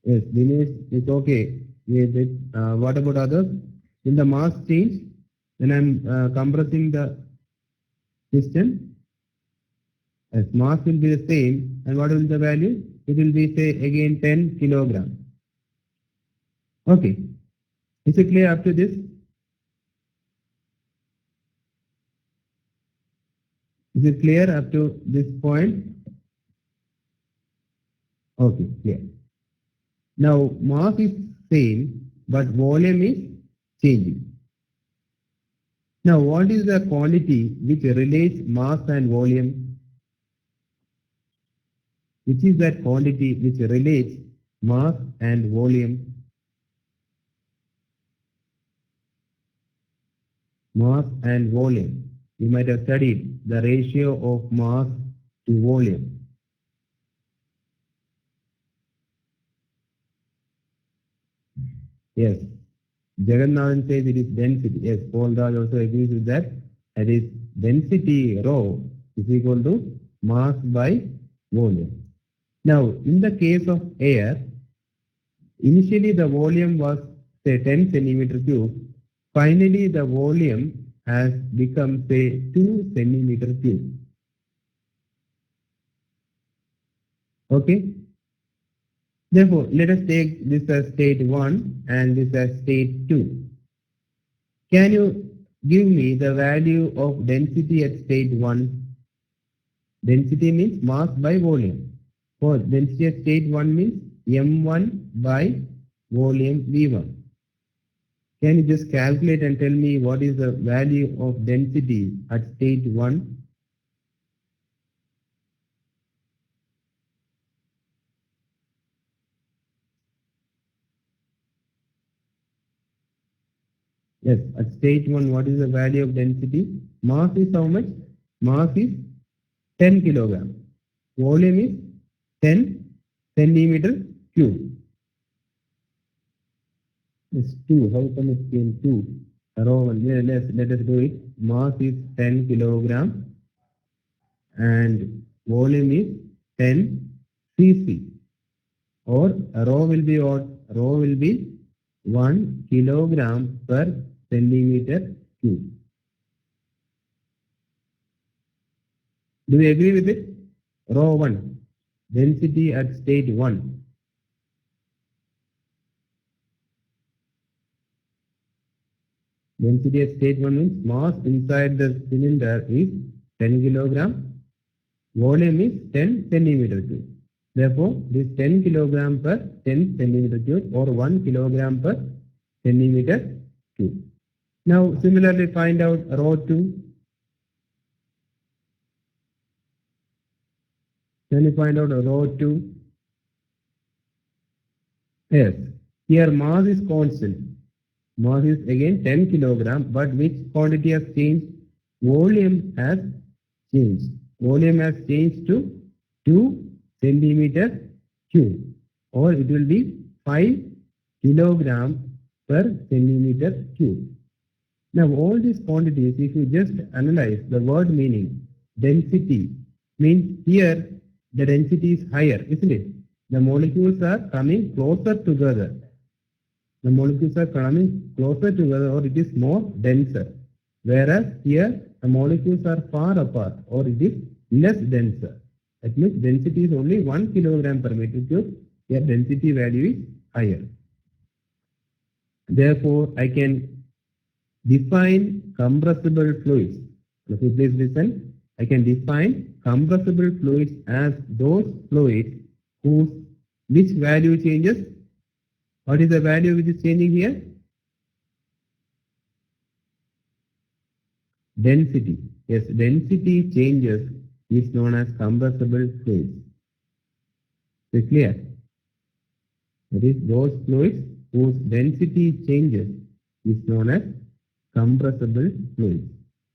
Yes, Dinesh, it's okay. Yes, what about others? In the mass change, when I'm compressing the piston, yes, mass will be the same. And what will be the value? It will be, say, again 10 kilogram. Okay. Is it clear up to this? Is it clear up to this point? Okay, clear. Now, mass is same, but volume is changing. Now, what is the quantity which relates mass and volume? Which is that quantity which relates mass and volume? Mass and volume. You might have studied the ratio of mass to volume. Yes. Jagannathan says it is density. Yes, Paul Raj also agrees with that. That is density rho is equal to mass by volume. Now, in the case of air, initially the volume was say 10 centimeter cube. Finally, the volume has become say 2 centimeter cube. Okay. Therefore, let us take this as state 1 and this as state 2. Can you give me the value of density at state 1? Density means mass by volume. For density at state 1 means m1 by volume v1. Can you just calculate and tell me what is the value of density at state 1? Yes, at state 1, what is the value of density? Mass is how much? Mass is 10 kilogram. Volume is 10 centimeter cube. It's 2. How come it came 2? Let us do it. Mass is 10 kilogram and volume is 10 cc. Or rho will be what? Rho will be 1 kilogram per centimeter cube. Do you agree with it? Rho 1. Density at state 1. Density at state 1 means mass inside the cylinder is 10 kilogram volume is 10 centimeter cube. Therefore, this 10 kilogram per 10 centimeter cube or 1 kilogram per centimeter cube. Now, similarly, find out rho 2. Can you find out rho 2? Yes. Here mass is constant. Mass is again 10 kilogram, but which quantity has changed? Volume has changed. Volume has changed to 2 centimeter cube, or it will be 5 kilogram per centimeter cube. Now all these quantities, if you just analyze the word meaning, density means here the density is higher, isn't it? The molecules are coming closer together. The molecules are coming closer together, or it is more denser. Whereas here the molecules are far apart, or it is less denser. That means density is only 1 kilogram per meter cube. Here density value is higher. Therefore, I can define compressible fluids. If you please listen, I can define compressible fluids as those fluids whose which value changes. What is the value which is changing here? Density. Yes, density changes is known as compressible fluids. Is it clear? That is, those fluids whose density changes is known as compressible fluids.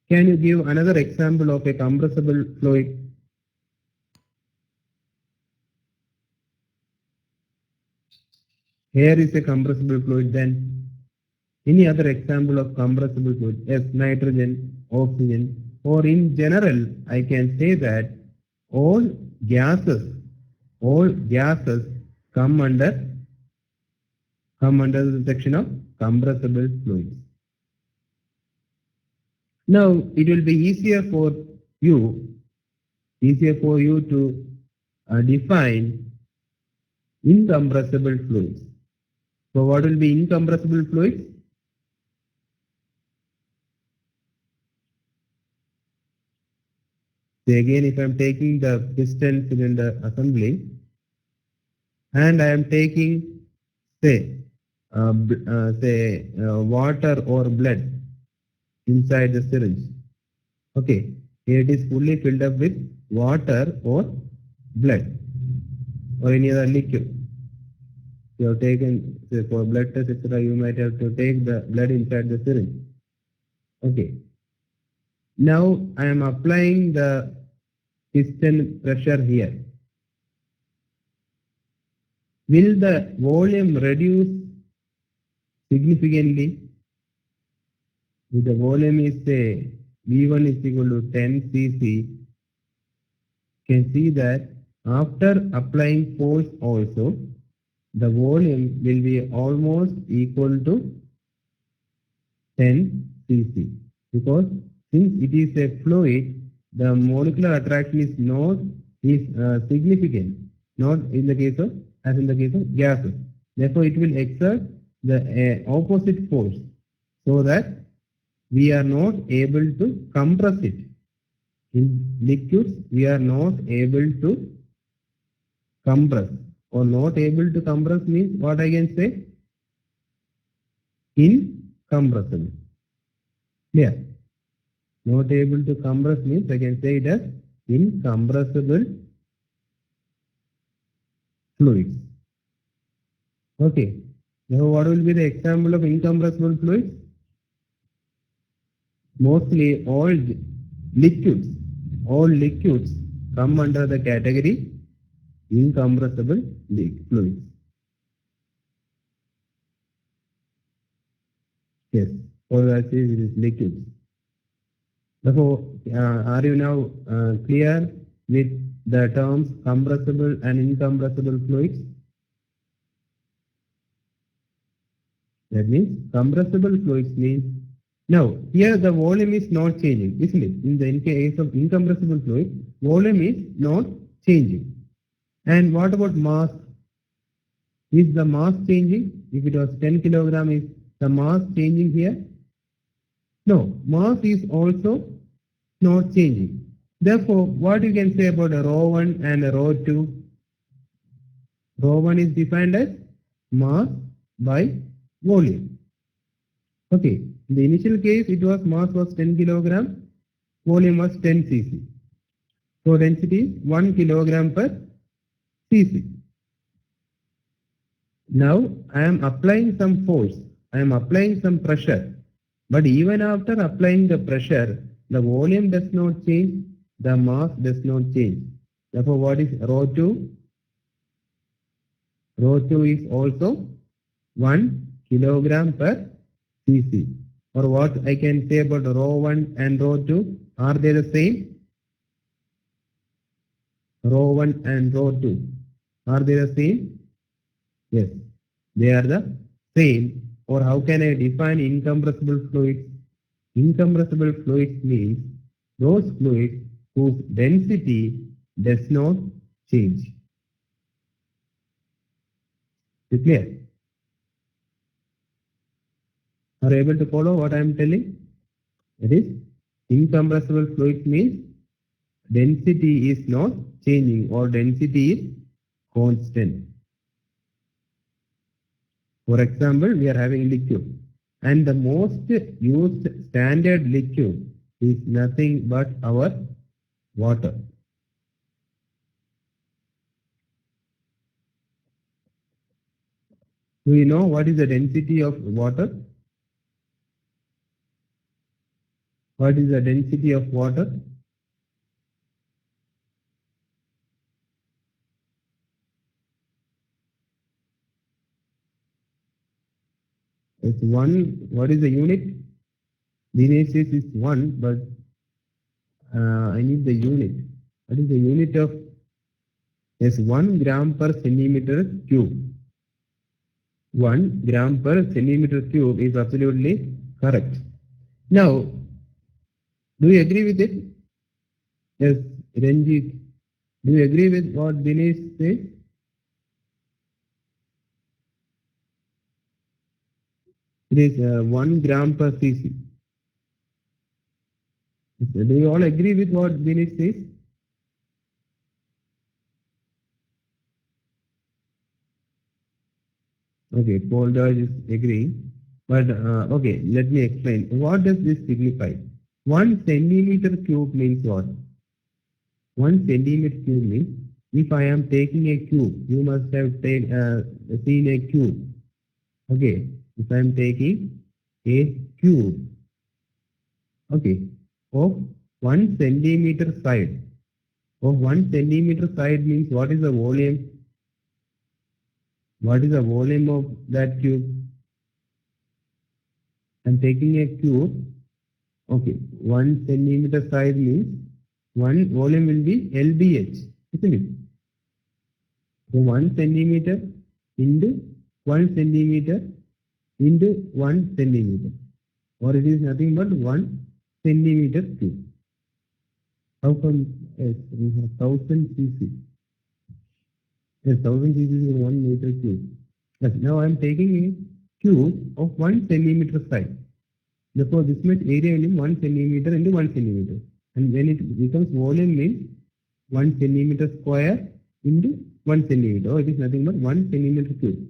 Can you give another example of a compressible fluid? Air is a compressible fluid. Then any other example of compressible fluid? Yes, nitrogen, oxygen, or in general, I can say that all gases come under the section of compressible fluids. Now it will be easier for you to define incompressible fluids. So what will be incompressible fluids? So again, if I am taking the piston cylinder assembly and I am taking say water or blood inside the syringe. Okay, here it is fully filled up with water or blood or any other liquid. You have taken, say, for blood test, etc., you might have to take the blood inside the syringe. Okay. Now I am applying the piston pressure here. Will the volume reduce significantly? If the volume is say V1 is equal to 10 cc, you can see that after applying force also, the volume will be almost equal to 10 cc, because since it is a fluid, the molecular attraction is not significant, not in the case of as in the case of gases. Therefore, it will exert the opposite force, so that we are not able to compress it. In liquids, we are not able to compress, or not able to compress means what I can say? Incompressible. Yeah. Not able to compress means I can say it as incompressible fluids. Okay. Now what will be the example of incompressible fluids? Mostly all liquids come under the category incompressible fluids. Yes, all that is it is liquids. Therefore, are you now clear with the terms compressible and incompressible fluids? That means compressible fluids means, now here the volume is not changing, isn't it? In the case of incompressible fluid, volume is not changing. And what about mass? Is the mass changing? If it was 10 kilogram, is the mass changing here? No, mass is also not changing. Therefore, what you can say about rho 1 and rho 2? Rho 1 is defined as mass by volume. Okay, in the initial case, it was mass was 10 kilogram, volume was 10 cc. So density is 1 kilogram per cc. Now I am applying some force, I am applying some pressure, but even after applying the pressure, the volume does not change, the mass does not change. Therefore, what is rho 2? Rho 2 is also 1 kilogram per cc. Or what I can say about rho 1 and rho 2? Are they the same? Rho 1 and rho 2. Are they the same? Yes, they are the same. Or how can I define incompressible fluids? Incompressible fluids means those fluids whose density does not change. Is it clear? Are you able to follow what I am telling? That is, incompressible fluid means density is not changing or density is constant. For example, we are having liquid, and the most used standard liquid is nothing but our water. Do you know what is the density of water? What is the density of water? It's one. What is the unit? Dinesh says it's one, but I need the unit. What is the unit of? Yes, 1 gram per centimeter cube. 1 gram per centimeter cube is absolutely correct. Now, do you agree with it? Yes, Ranjit. Do you agree with what Dinesh says? It is 1 gram per cc. Do you all agree with what Dinesh says? Okay, Paul George is agreeing. But okay, let me explain. What does this signify? 1 centimeter cube means what? 1 centimeter cube means if I am taking a cube, you must have seen a cube. Okay, if I am taking a cube, okay, of 1 centimeter side. Of 1 centimeter side means what is the volume? What is the volume of that cube? I am taking a cube. Okay, 1 centimeter side means one volume will be LBH, isn't it? So 1 centimeter into 1 centimeter into 1 centimeter, or it is nothing but 1 centimeter cube. How come? Yes, we have 1000 cc. Yes, 1000 cc is 1 meter cube. Yes, now I am taking a cube of 1 centimeter size. Therefore, this much area will be 1 centimeter into 1 centimeter. And when it becomes volume means 1 centimeter square into 1 centimeter. Or it is nothing but 1 centimeter cube.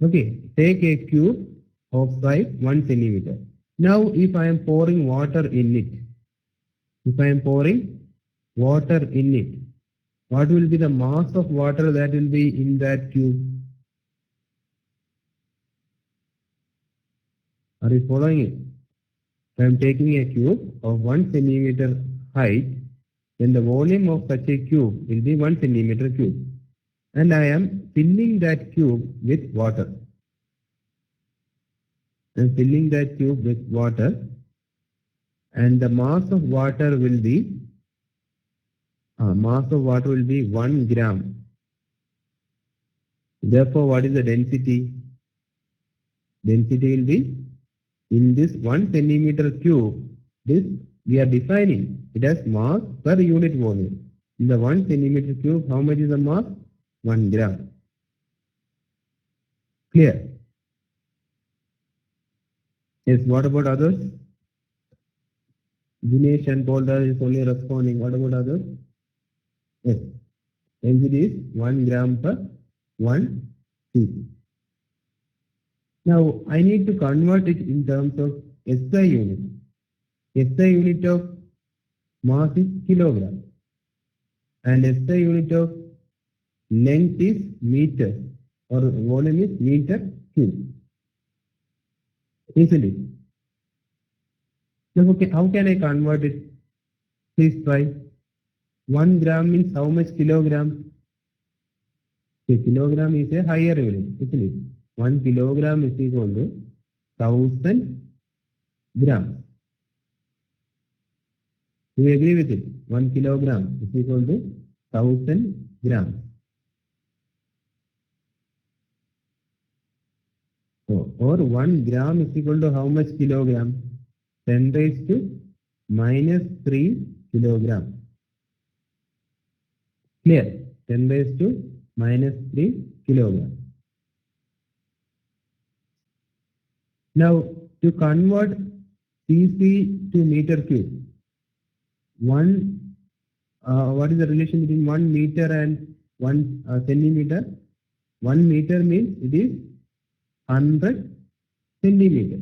Okay, take a cube of size 1 centimeter. Now, if I am pouring water in it, if I am pouring water in it, what will be the mass of water that will be in that cube? Are you following it? I am taking a cube of 1 centimeter height, then the volume of such a cube will be 1 centimeter cube. And I am filling that cube with water. I am filling that tube with water, and the mass of water will be 1 gram. Therefore, what is the density? Density will be in this 1 centimeter cube. This we are defining it as mass per unit volume. In the 1 centimeter cube, how much is the mass? 1 gram. Clear? Yes. What about others? Dinesh and Polder is only responding. What about others? Yes. Density is 1 gram per 1 cc. Now I need to convert it in terms of SI unit. SI unit of mass is kilogram and SI unit of length is meter or volume is meter cube. Isn't it? Now, okay, how can I convert it? Please try. 1 gram means how much kilogram? Okay, kilogram is a higher unit, isn't it? 1 kilogram is equal to 1000 grams. Do you agree with it? 1 kilogram is equal to 1000 grams. So, or 1 gram is equal to how much kilogram? 10 raised to minus 3 kilogram. Clear? 10 raised to minus 3 kilogram. Now, to convert cc to meter cube, what is the relation between 1 meter and 1 centimeter? 1 meter means it is 100 centimeter.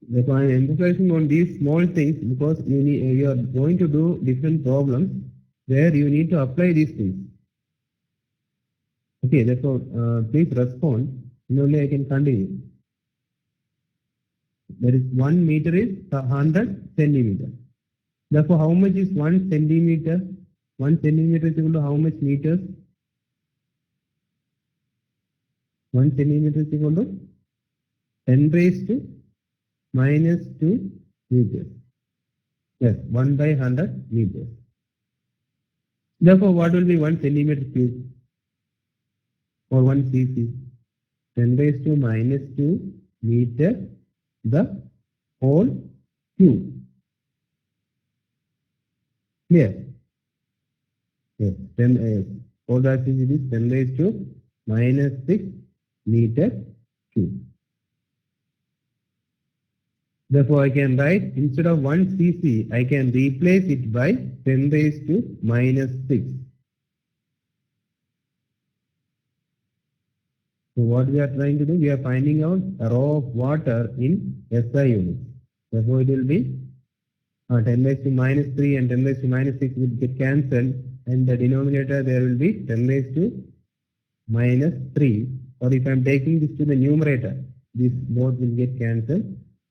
Therefore, I am emphasizing on these small things because you are going to do different problems where you need to apply these things. Okay, therefore, please respond. And only I can continue. That is 1 meter is 100 centimeter. Therefore, how much is 1 centimeter? 1 centimeter is equal to how much meters? 1 centimeter is equal to 10 raised to minus 2 meters. Yes, 1 by 100 meters. Therefore, what will be 1 centimeter cube or 1 cc? 10 raised to minus 2 meter the whole cube. Clear? Yes, 10 all that is 10 raised to minus 6 meter cube. Therefore, I can write instead of 1 cc, I can replace it by 10 raised to minus 6. So what we are trying to do, we are finding out a row of water in SI units. Therefore, it will be 10 raised to minus 3 and 10 raised to minus 6 will get cancelled, and the denominator there will be 10 raised to minus 3, or if I am taking this to the numerator, this both will get cancelled,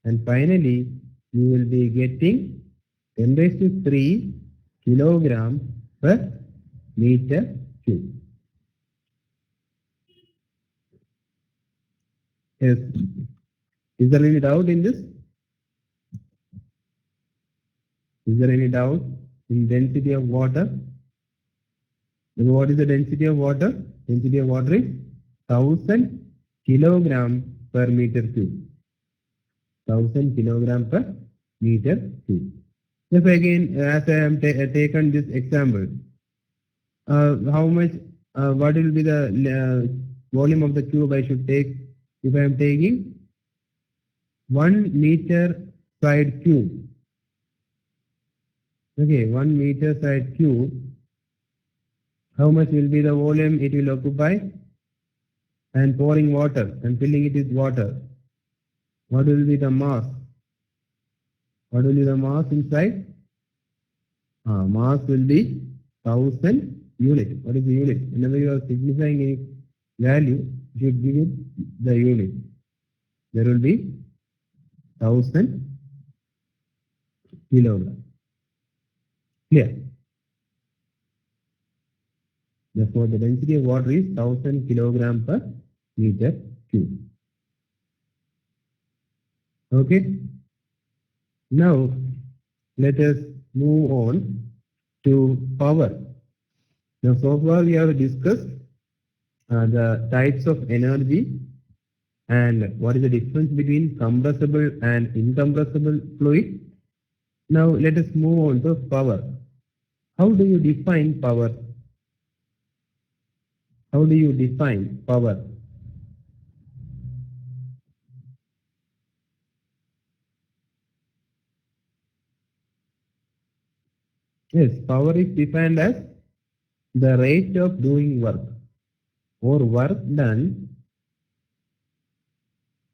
and finally you will be getting 10 raised to 3 kilogram per meter cube. Yes. Is there any doubt in this? Is there any doubt in density of water? Then what is the density of water? Density of water is 1000 kilogram per meter cube. 1000 kilogram per meter cube. If again, as I am taken this example, how much, what will be the volume of the cube I should take if I am taking 1 meter side cube? Okay, 1 meter side cube. How much will be the volume it will occupy? And pouring water and filling it with water. What will be the mass? What will be the mass inside? Mass will be 1000 unit. What is the unit? Whenever you are signifying a value, you should give it the unit. There will be 1000 kilogram. Clear? Therefore, the density of water is 1000 kilogram per meter cube. Okay. Now, let us move on to power. Now, so far we have discussed the types of energy and what is the difference between compressible and incompressible fluid. Now, let us move on to power. How do you define power? How do you define power? Yes, power is defined as the rate of doing work or work done.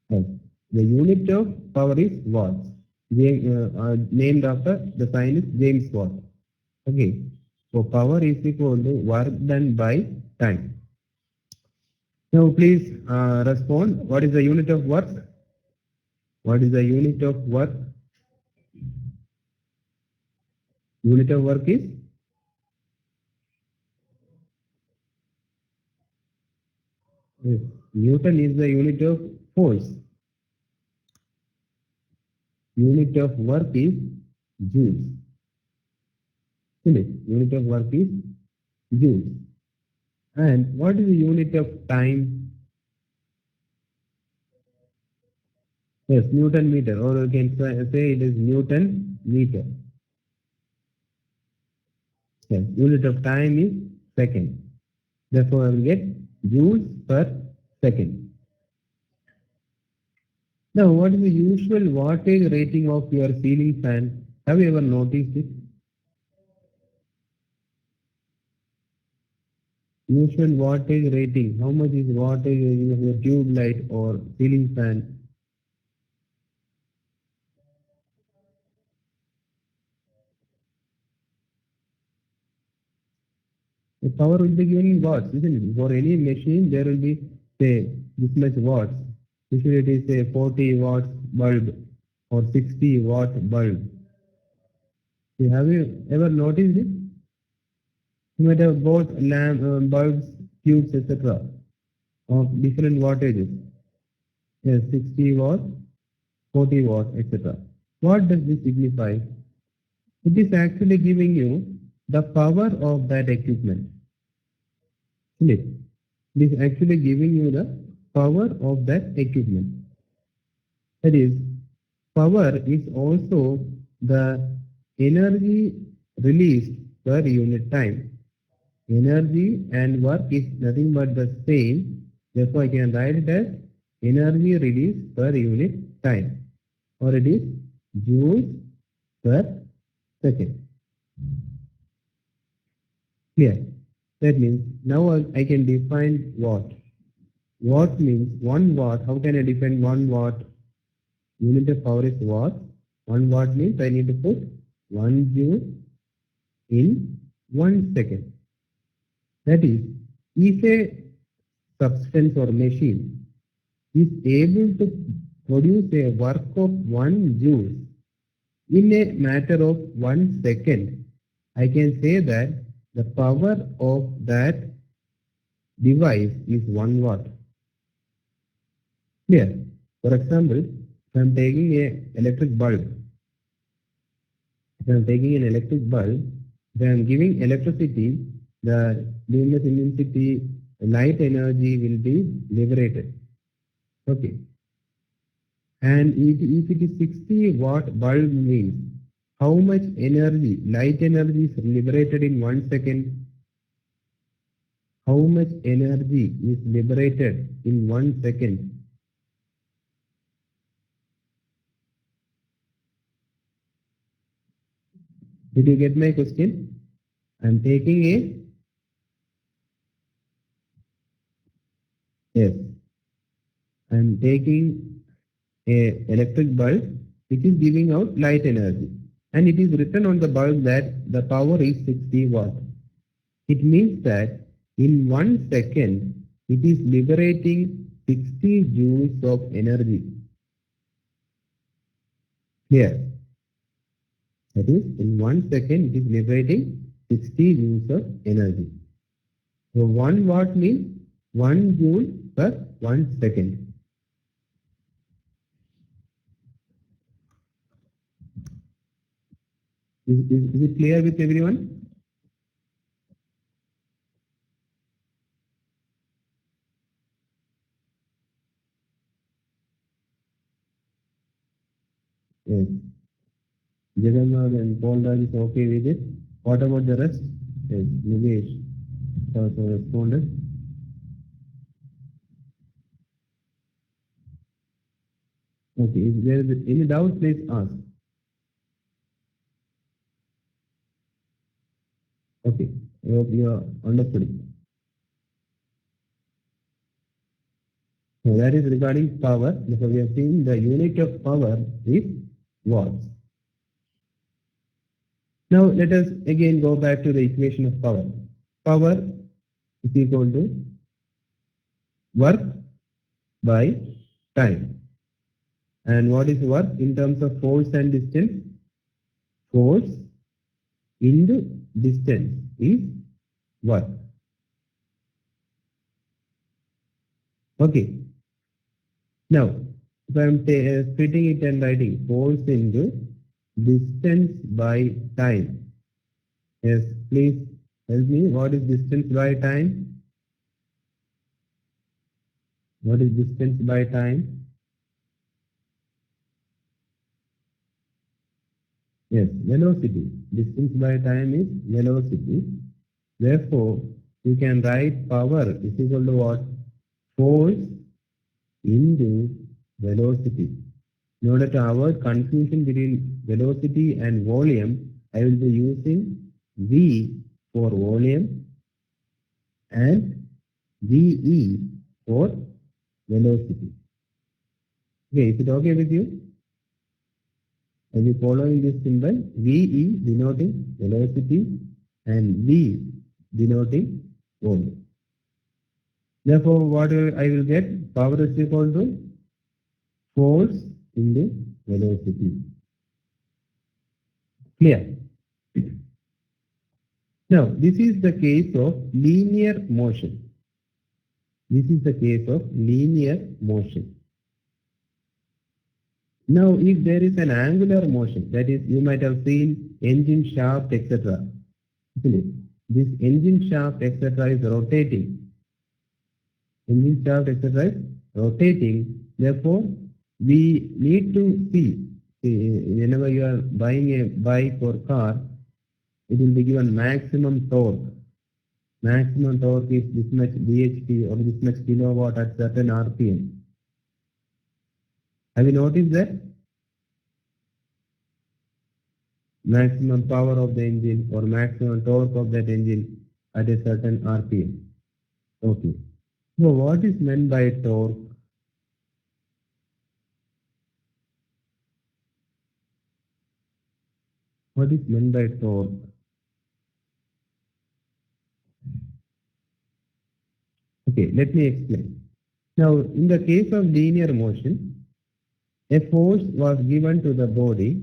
Yes. The unit of power is watts. Named after the scientist James Watt. Okay. So power is equal to work done by time. Now please respond. What is the unit of work? What is the unit of work? Unit of work is, yes, Newton is the unit of force. Unit of work is joules. Isn't it? Unit of work is joules. And what is the unit of time? Yes, Newton meter, or you can say it is Newton meter. Yes, unit of time is second. Therefore, I will get joules per second. Now, what is the usual wattage rating of your ceiling fan? Have you ever noticed it? Usual wattage rating. How much is wattage of your tube light or ceiling fan? The power will be given in watts, isn't it? For any machine, there will be, say, this much watts. Usually it is a 40 watt bulb or 60-watt bulb. So have you ever noticed it? You might have both lamp, bulbs, tubes, etc. of different wattages. Yes, 60 watt, 40 watt, etc. What does this signify? It is actually giving you the power of that equipment. Isn't it? It is actually giving you the power of that equipment. That is, power is also the energy released per unit time. Energy and work is nothing but the same. Therefore, I can write it as energy released per unit time, or it is joules per second. Clear? That means now I can define watt. Watt means 1 watt. How can I define 1 watt? Unit of power is watt. 1 watt means I need to put 1 joule in 1 second. That is, if a substance or machine is able to produce a work of 1 joule in a matter of 1 second, I can say that the power of that device is 1 watt. Clear? For example, if I am taking a electric bulb, if I am taking an electric bulb, if I am giving electricity, the luminous intensity light energy will be liberated. Okay. And if it is 60-watt bulb means how much energy, light energy is liberated in 1 second? How much energy is liberated in 1 second? Did you get my question? I am taking a, yes, I am taking a electric bulb which is giving out light energy, and it is written on the bulb that the power is 60 watt. It means that in 1 second it is liberating 60 joules of energy. Here, that is, in 1 second it is liberating 60 joules of energy. So 1 watt means 1 joule per 1 second. Is it clear with everyone? Yes. Jagannath and Paul Raj is okay with it. What about the rest? Yes, Nilesh also responded. Okay, if there is any doubt, please ask. hope you are understood. So that is regarding power. So we have seen the unit of power is watts. Now let us again go back to the equation of power. Power is equal to work by time. And what is work in terms of force and distance? Force into distance is work. Okay. Now, if I am splitting it and writing force into distance by time. Yes, please help me. What is distance by time? What is distance by time? Yes, velocity. Distance by time is velocity. Therefore, you can write power is equal to what? Force into velocity. In order to avoid confusion between velocity and volume, I will be using V for volume and VE for velocity. Okay, is it okay with you? Are you following this symbol? VE denoting velocity and V denoting volume. Therefore, what I will get? Power is equal to force into velocity. Clear? Now, this is the case of linear motion. This is the case of linear motion. Now, if there is an angular motion, that is, you might have seen engine shaft, etc. This engine shaft, etc. is rotating. Engine shaft, etc. is rotating. Therefore, we need to see, whenever you are buying a bike or car, it will be given maximum torque. Maximum torque is this much bhp or this much kilowatt at certain RPM. Have you noticed that? Maximum power of the engine or maximum torque of that engine at a certain RPM. Okay. So what is meant by torque? What is meant by torque? Okay, let me explain. Now, in the case of linear motion, a force was given to the body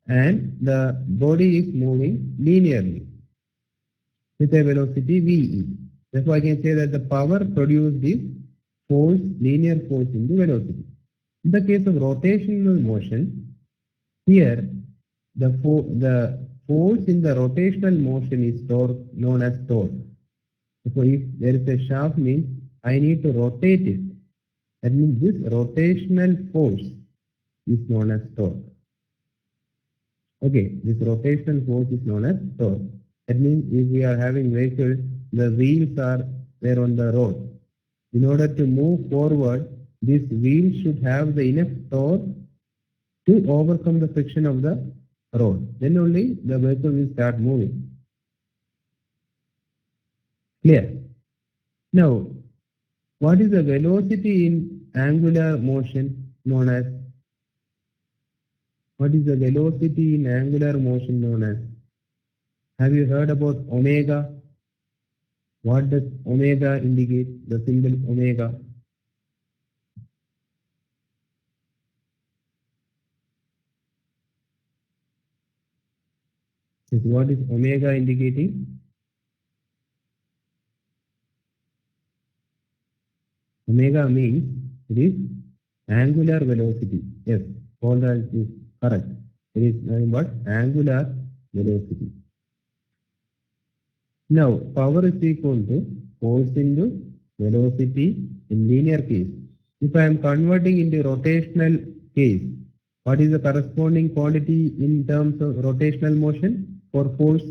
and the body is moving linearly with a velocity VE. Therefore, I can say that the power produced is force, linear force into velocity. In the case of rotational motion, here the force in the rotational motion is known as torque. So if there is a shaft, means I need to rotate it. That means this rotational force is known as torque. Okay, this rotational force is known as torque. That means if we are having vehicles, the wheels are there on the road. In order to move forward, this wheel should have the enough torque to overcome the friction of the road. Then only the vehicle will start moving. Clear? Now, what is the velocity in angular motion known as? What is the velocity in angular motion known as? Have you heard about omega? What does omega indicate? The symbol omega. What is omega indicating? Omega means it is angular velocity. Yes, all that is correct. It is nothing but angular velocity. Now, power is equal to force into velocity in linear case. If I am converting into rotational case, what is the corresponding quantity in terms of rotational motion for force?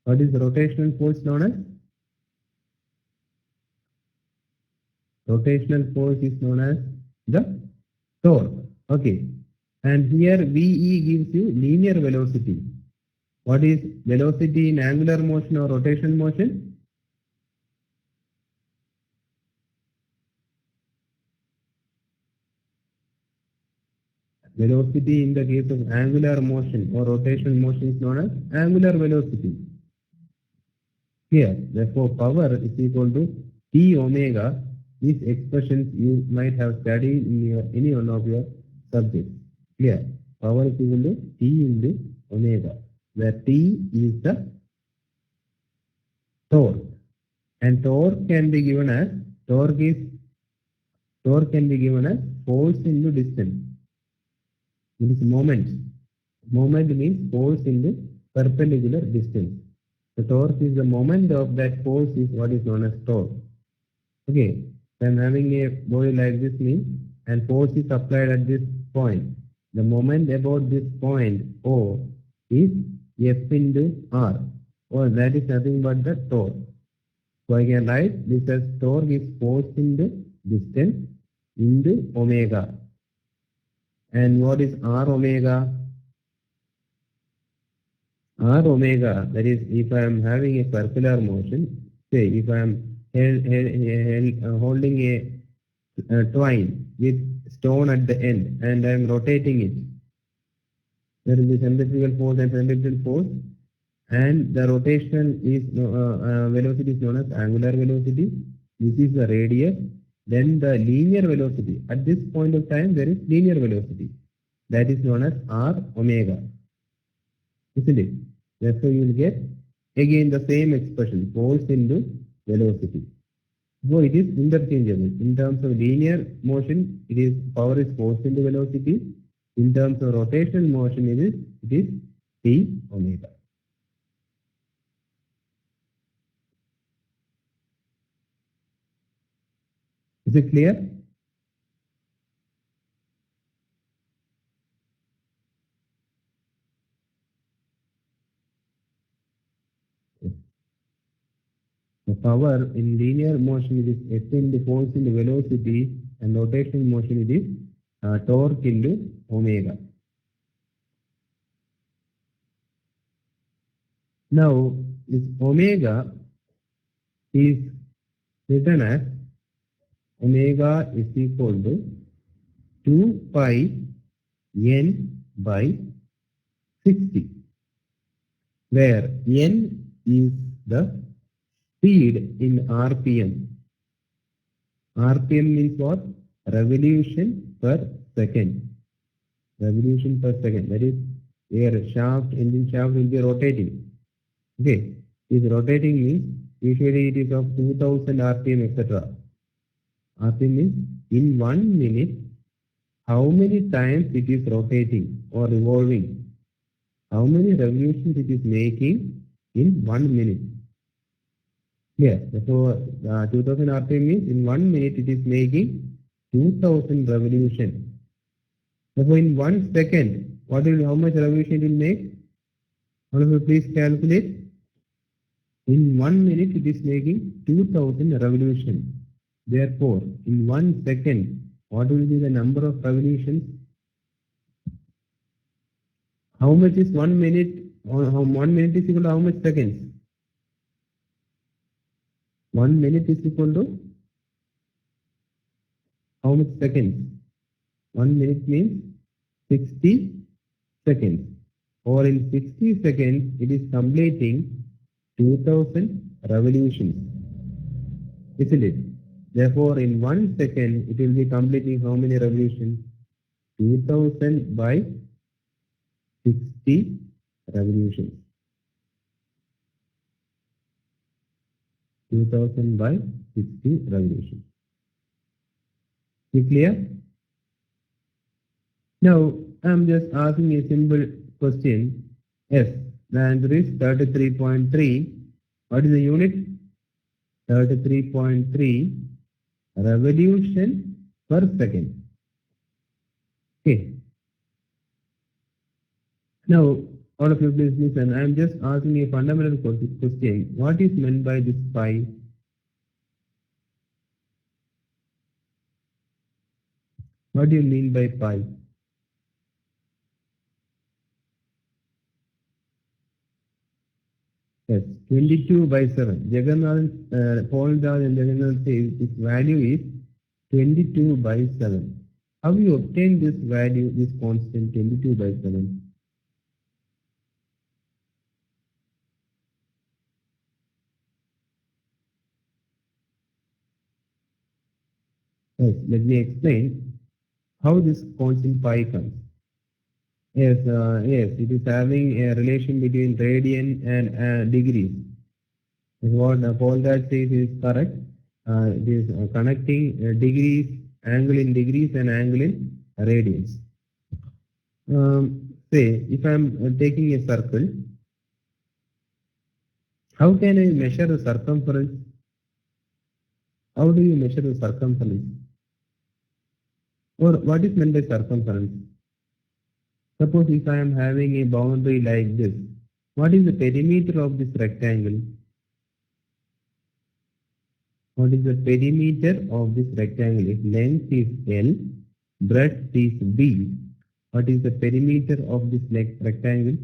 What is rotational force known as? Rotational force is known as the torque. Okay. And here VE gives you linear velocity. What is velocity in angular motion or rotational motion? Velocity in the case of angular motion or rotational motion is known as angular velocity. Here, therefore, power is equal to T omega. These expressions you might have studied in your any one of your subjects. Here, power is equal to T into omega, where T is the torque, and torque can be given as torque can be given as force into distance. It is moment. Moment means force into perpendicular distance. The torque is the moment of that force is what is known as torque. Okay, so I'm having a body like this means and force is applied at this point. The moment about this point O is F into R, or that is nothing but the torque. So I can write this as torque is force into distance into omega. And what is R omega? R omega, that is if I am having a circular motion, say if I am holding a twine with stone at the end and I am rotating it, there is a centrifugal force and centripetal force, and the rotation is velocity is known as angular velocity. This is the radius. Then the linear velocity. At this point of time, there is linear velocity. That is known as R omega. Isn't it? Therefore, you will get again the same expression, force into velocity. So it is interchangeable. In terms of linear motion, it is power is force into velocity. In terms of rotational motion, it is T omega. Is it clear? The power in linear motion it is F into force into velocity, and rotational motion it is torque into omega. Now this omega is written as omega is equal to 2 pi n by 60, where n is the speed in RPM. RPM means what? Revolution per second. Revolution per second. That is, where engine shaft will be rotating. Okay. This rotating means usually it is of 2000 RPM, etc. RPM means in 1 minute, how many times it is rotating or revolving. How many revolutions it is making in 1 minute. Yes, so 2000 RPM means in 1 minute it is making 2000 revolution. Therefore, in 1 second, how much revolution it will make? All of you please calculate. In 1 minute it is making 2000 revolution. Therefore, in 1 second, what will be the number of revolutions? How much is 1 minute? Or how 1 minute is equal to how much seconds? 1 minute is equal to how much seconds? 1 minute means 60 seconds. Or in 60 seconds, it is completing 2000 revolutions. Isn't it? Therefore, in 1 second, it will be completing how many revolutions? 2000 by 60 revolutions. 2000 by 60 revolutions. Is it clear? Now, I'm just asking a simple question. Yes, the answer is 33.3. What is the unit? 33.3 revolution per second. Okay. Now, all of you please listen. I am just asking a fundamental question. What is meant by this pi? What do you mean by pi? Yes, 22 by 7. Jagannath, Paul Raj and Jagannath says its value is 22 by 7. How you obtain this value, this constant 22 by 7? Yes, let me explain how this constant pi comes. Yes, it is having a relation between radian and degrees. What Paul Raj says is correct. It is connecting degrees, angle in degrees and angle in radians. Say, if I am taking a circle, how can I measure the circumference? How do you measure the circumference? Or what is meant by circumference? Suppose if I am having a boundary like this, what is the perimeter of this rectangle? What is the perimeter of this rectangle? If length is L, breadth is B, what is the perimeter of this rectangle?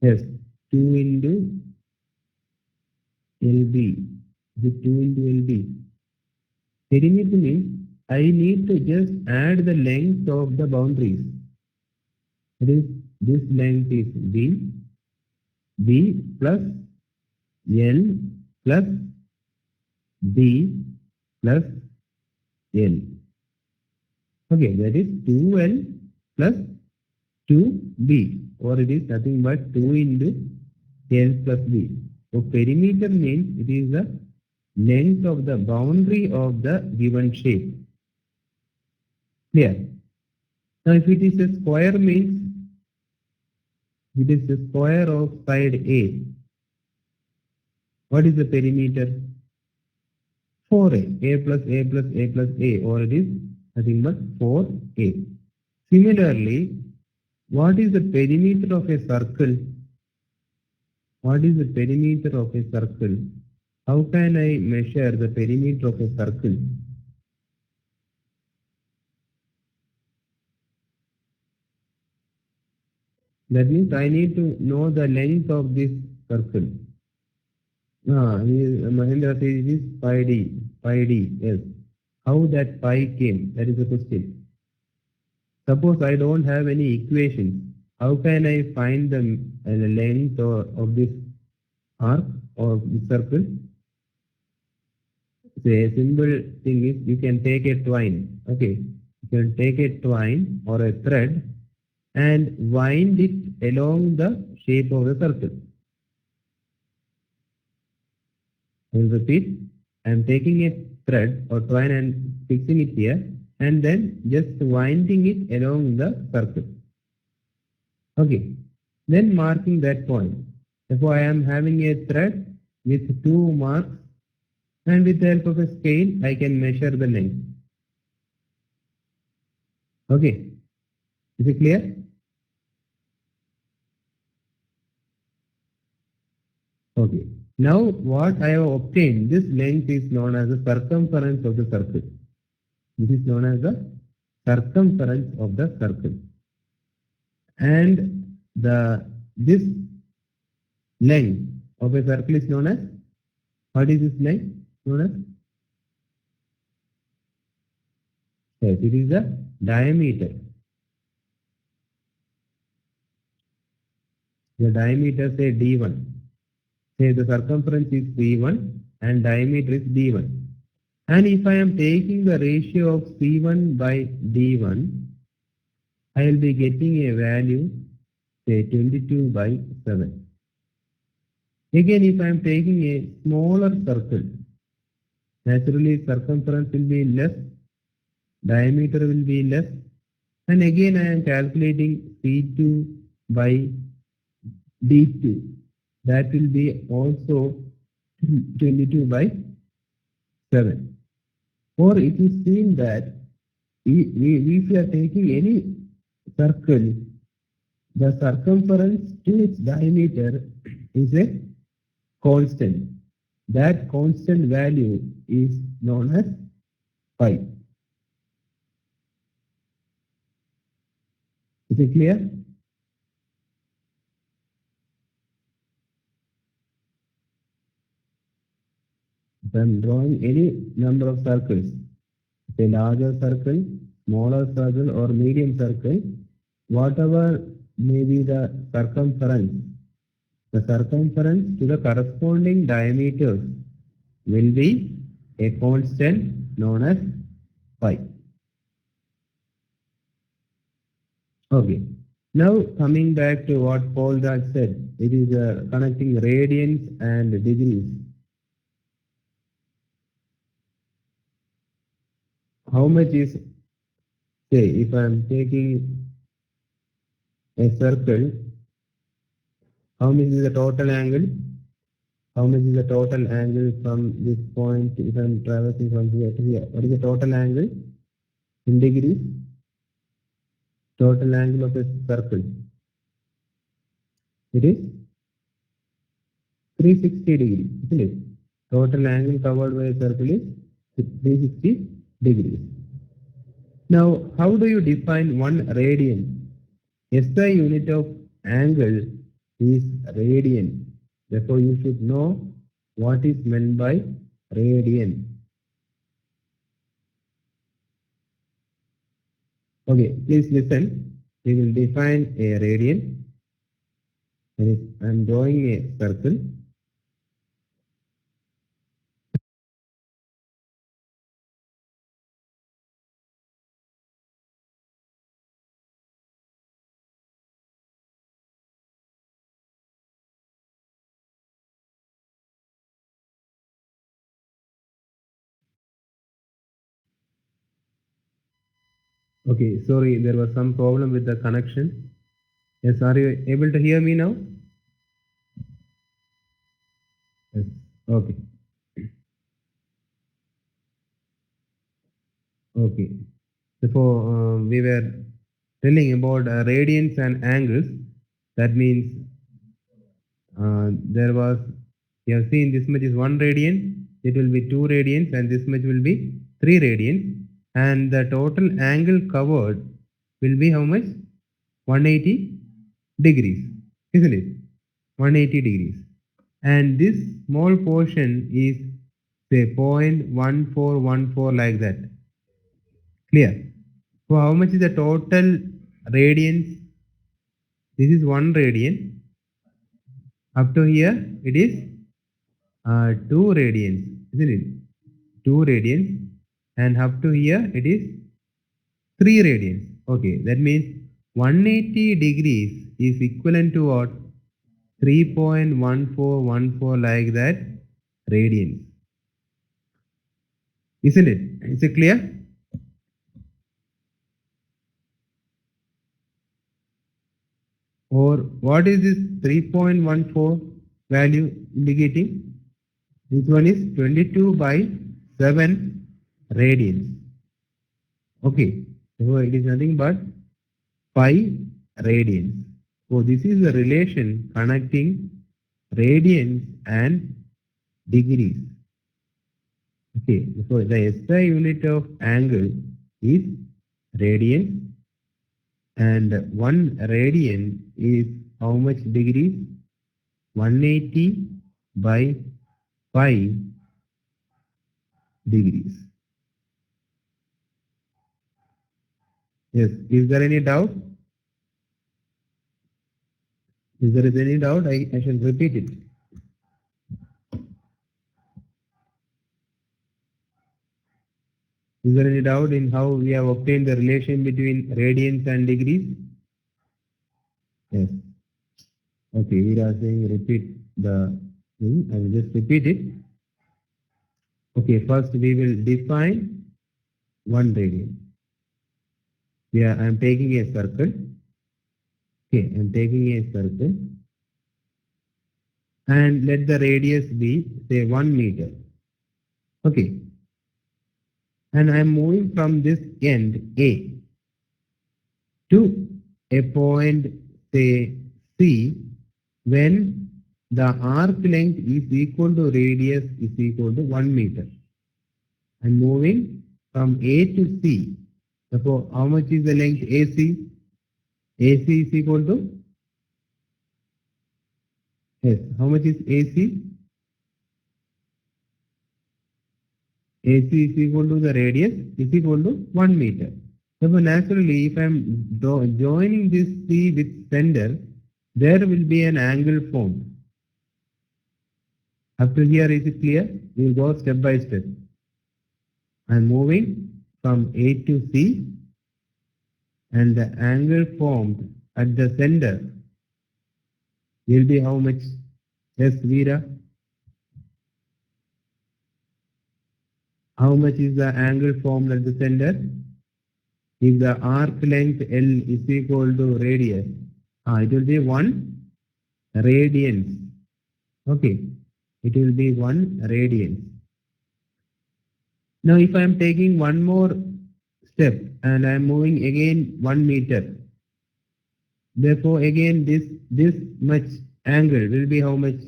Yes, 2 into LB. Is it 2 into LB? Perimeter means I need to just add the length of the boundaries. That is, this length is B plus L plus B plus L. Okay, that is 2L plus 2B, or it is nothing but 2 into L plus B. So perimeter means it is the length of the boundary of the given shape. Clear? Now if it is a square means it is the square of side A. What is the perimeter? 4A. A plus A plus A plus A, or it is nothing but 4A. Similarly, what is the perimeter of a circle? What is the perimeter of a circle? How can I measure the perimeter of a circle? That means I need to know the length of this circle. Mahendra says it is pi d, yes. How that pi came? That is the question. Suppose I don't have any equations. How can I find the length of this arc or this circle? Say a simple thing is you can take a twine. Okay, you can take a twine or a thread and wind it along the shape of the circle. I will repeat. I am taking a thread or twine and fixing it here and then just winding it along the circle. Okay. Then marking that point. Therefore, I am having a thread with 2 marks and with the help of a scale, I can measure the length. Okay. Is it clear? Okay. Now what I have obtained, this length is known as the circumference of the circle. This is known as the circumference of the circle. And this length of a circle is known as, what is this length known as? Yes, it is the diameter. The diameter, say D1. Say the circumference is C1 and diameter is D1. And if I am taking the ratio of C1 by D1, I will be getting a value, say 22 by 7. Again, if I am taking a smaller circle, naturally circumference will be less, diameter will be less, and again I am calculating C2 by D2. That will be also 22 by 7. Or it is seen that if we are taking any circle, the circumference to its diameter is a constant. That constant value is known as pi. Is it clear? If I am drawing any number of circles, a larger circle, smaller circle or medium circle, whatever may be the circumference to the corresponding diameters will be a constant known as pi. Okay. Now coming back to what Paul Dirac said, it is connecting radians and degrees. How much is, say, if I am taking a circle, how much is the total angle? How much is the total angle from this point if I am traversing from here to here? What is the total angle in degrees? Total angle of a circle. It is 360 degrees, isn't it? Total angle covered by a circle is 360 degrees. Now, how do you define 1 radian? SI unit of angle is radian. Therefore, you should know what is meant by radian. Okay, please listen. We will define a radian. I am drawing a circle. Okay, sorry, there was some problem with the connection. Yes, are you able to hear me now? Yes, okay. Okay. Therefore, we were telling about radians and angles. That means there was, you have seen this much is 1 radian, it will be 2 radians, and this much will be 3 radians. And the total angle covered will be how much? 180 degrees, isn't it? 180 degrees. And this small portion is say 0.1414 like that. Clear? So how much is the total radians? This is 1 radian. Up to here it is 2 radians, isn't it? 2 radians. And up to here it is 3 radians. Okay, that means 180 degrees is equivalent to what? 3.1414 like that radians. Isn't it? Is it clear? Or what is this 3.14 value indicating? This one is 22 by 7 radians. Okay, so it is nothing but pi radians. So this is the relation connecting radians and degrees. Okay, so the SI unit of angle is radian, and 1 radian is how much degrees? 180 by pi degrees. Yes, is there any doubt? If there is any doubt, I shall repeat it. Is there any doubt in how we have obtained the relation between radians and degrees? Yes. Okay, we are saying repeat the thing. I will just repeat it. Okay, first we will define 1 radian. Yeah, I am taking a circle. Okay, I am taking a circle. And let the radius be, say, 1 meter. Okay. And I am moving from this end A to a point, say, C, when the arc length is equal to radius is equal to 1 meter. I am moving from A to C. Therefore, how much is the length AC? AC is equal to, yes, how much is AC? AC is equal to the radius is equal to 1 meter. Therefore, naturally, if I am joining this C with center, there will be an angle formed. Up to here, is it clear? We will go step by step. I am moving from A to C, and the angle formed at the center will be how much? Yes, Veera? How much is the angle formed at the center? If the arc length L is equal to radius, it will be 1 radians. Okay, it will be 1 radians. Now, if I am taking one more step and I am moving again 1 meter, therefore again this much angle will be how much?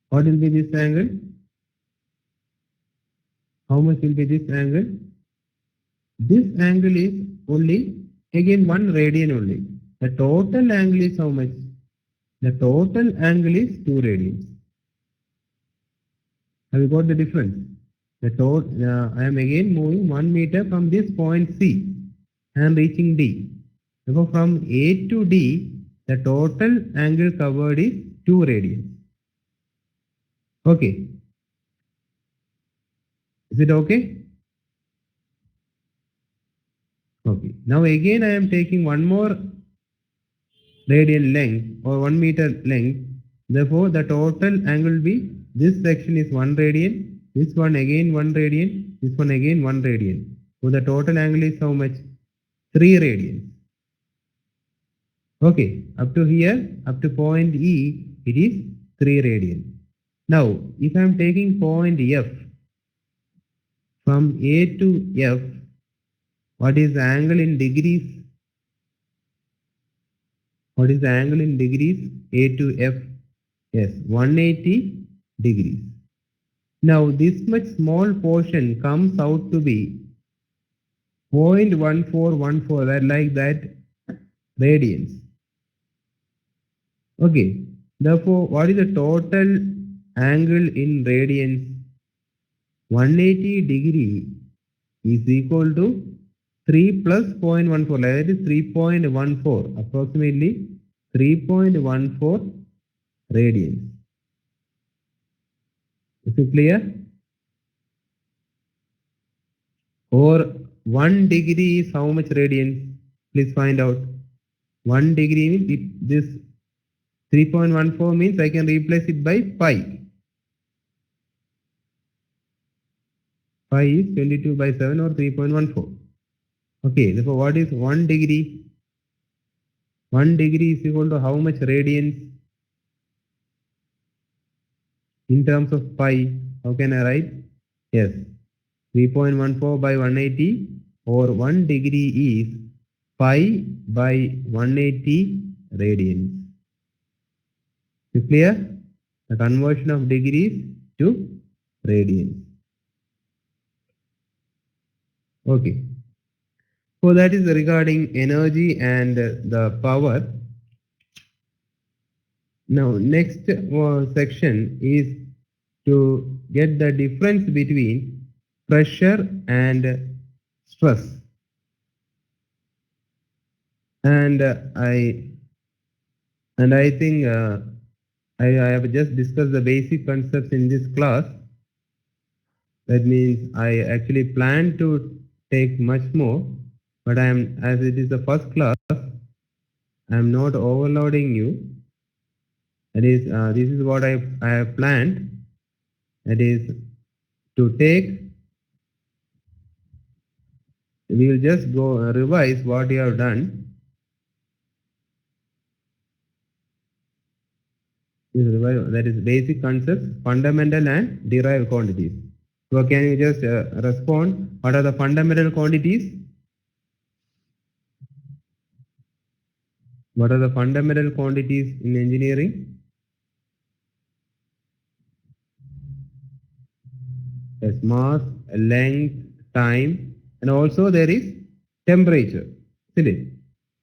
What will be this angle? How much will be this angle? This angle is only again 1 radian only. The total angle is how much? The total angle is 2 radians. Have you got the difference? I am again moving 1 meter from this point C and reaching D. Therefore, from A to D, the total angle covered is 2 radians. Okay. Is it okay? Okay. Now again I am taking one more radian length or 1 meter length. Therefore, the total angle will be, this section is 1 radian, this one again 1 radian, this one again 1 radian. So the total angle is how much? 3 radians. Okay, up to here, up to point E, it is 3 radian. Now, if I am taking point F, from A to F, what is the angle in degrees? What is the angle in degrees? A to F? Yes, 180 degrees. Now, this much small portion comes out to be 0.1414, that like that radians. Okay, therefore, what is the total angle in radians? 180 degree is equal to 3 plus 0.14, that is 3.14, approximately 3.14 radians. Is it clear? Or 1 degree is how much radians? Please find out. 1 degree means this 3.14 means I can replace it by pi. Pi is 22 by 7 or 3.14. Okay, therefore what is 1 degree? 1 degree is equal to how much radians? In terms of pi, how can I write? Yes, 3.14 by 180, or 1 degree is pi by 180 radians. Is it clear? The conversion of degrees to radians. Okay. So that is regarding energy and the power. Now next section is to get the difference between pressure and stress. And I think I have just discussed the basic concepts in this class. That means I actually plan to take much more, but as it is the first class, I am not overloading you. That is, this is what I have planned. That is to take. We will just go revise what you have done. That is basic concepts, fundamental and derived quantities. So can you just respond? What are the fundamental quantities? What are the fundamental quantities in engineering? Yes, mass, length, time, and also there is temperature. Isn't it?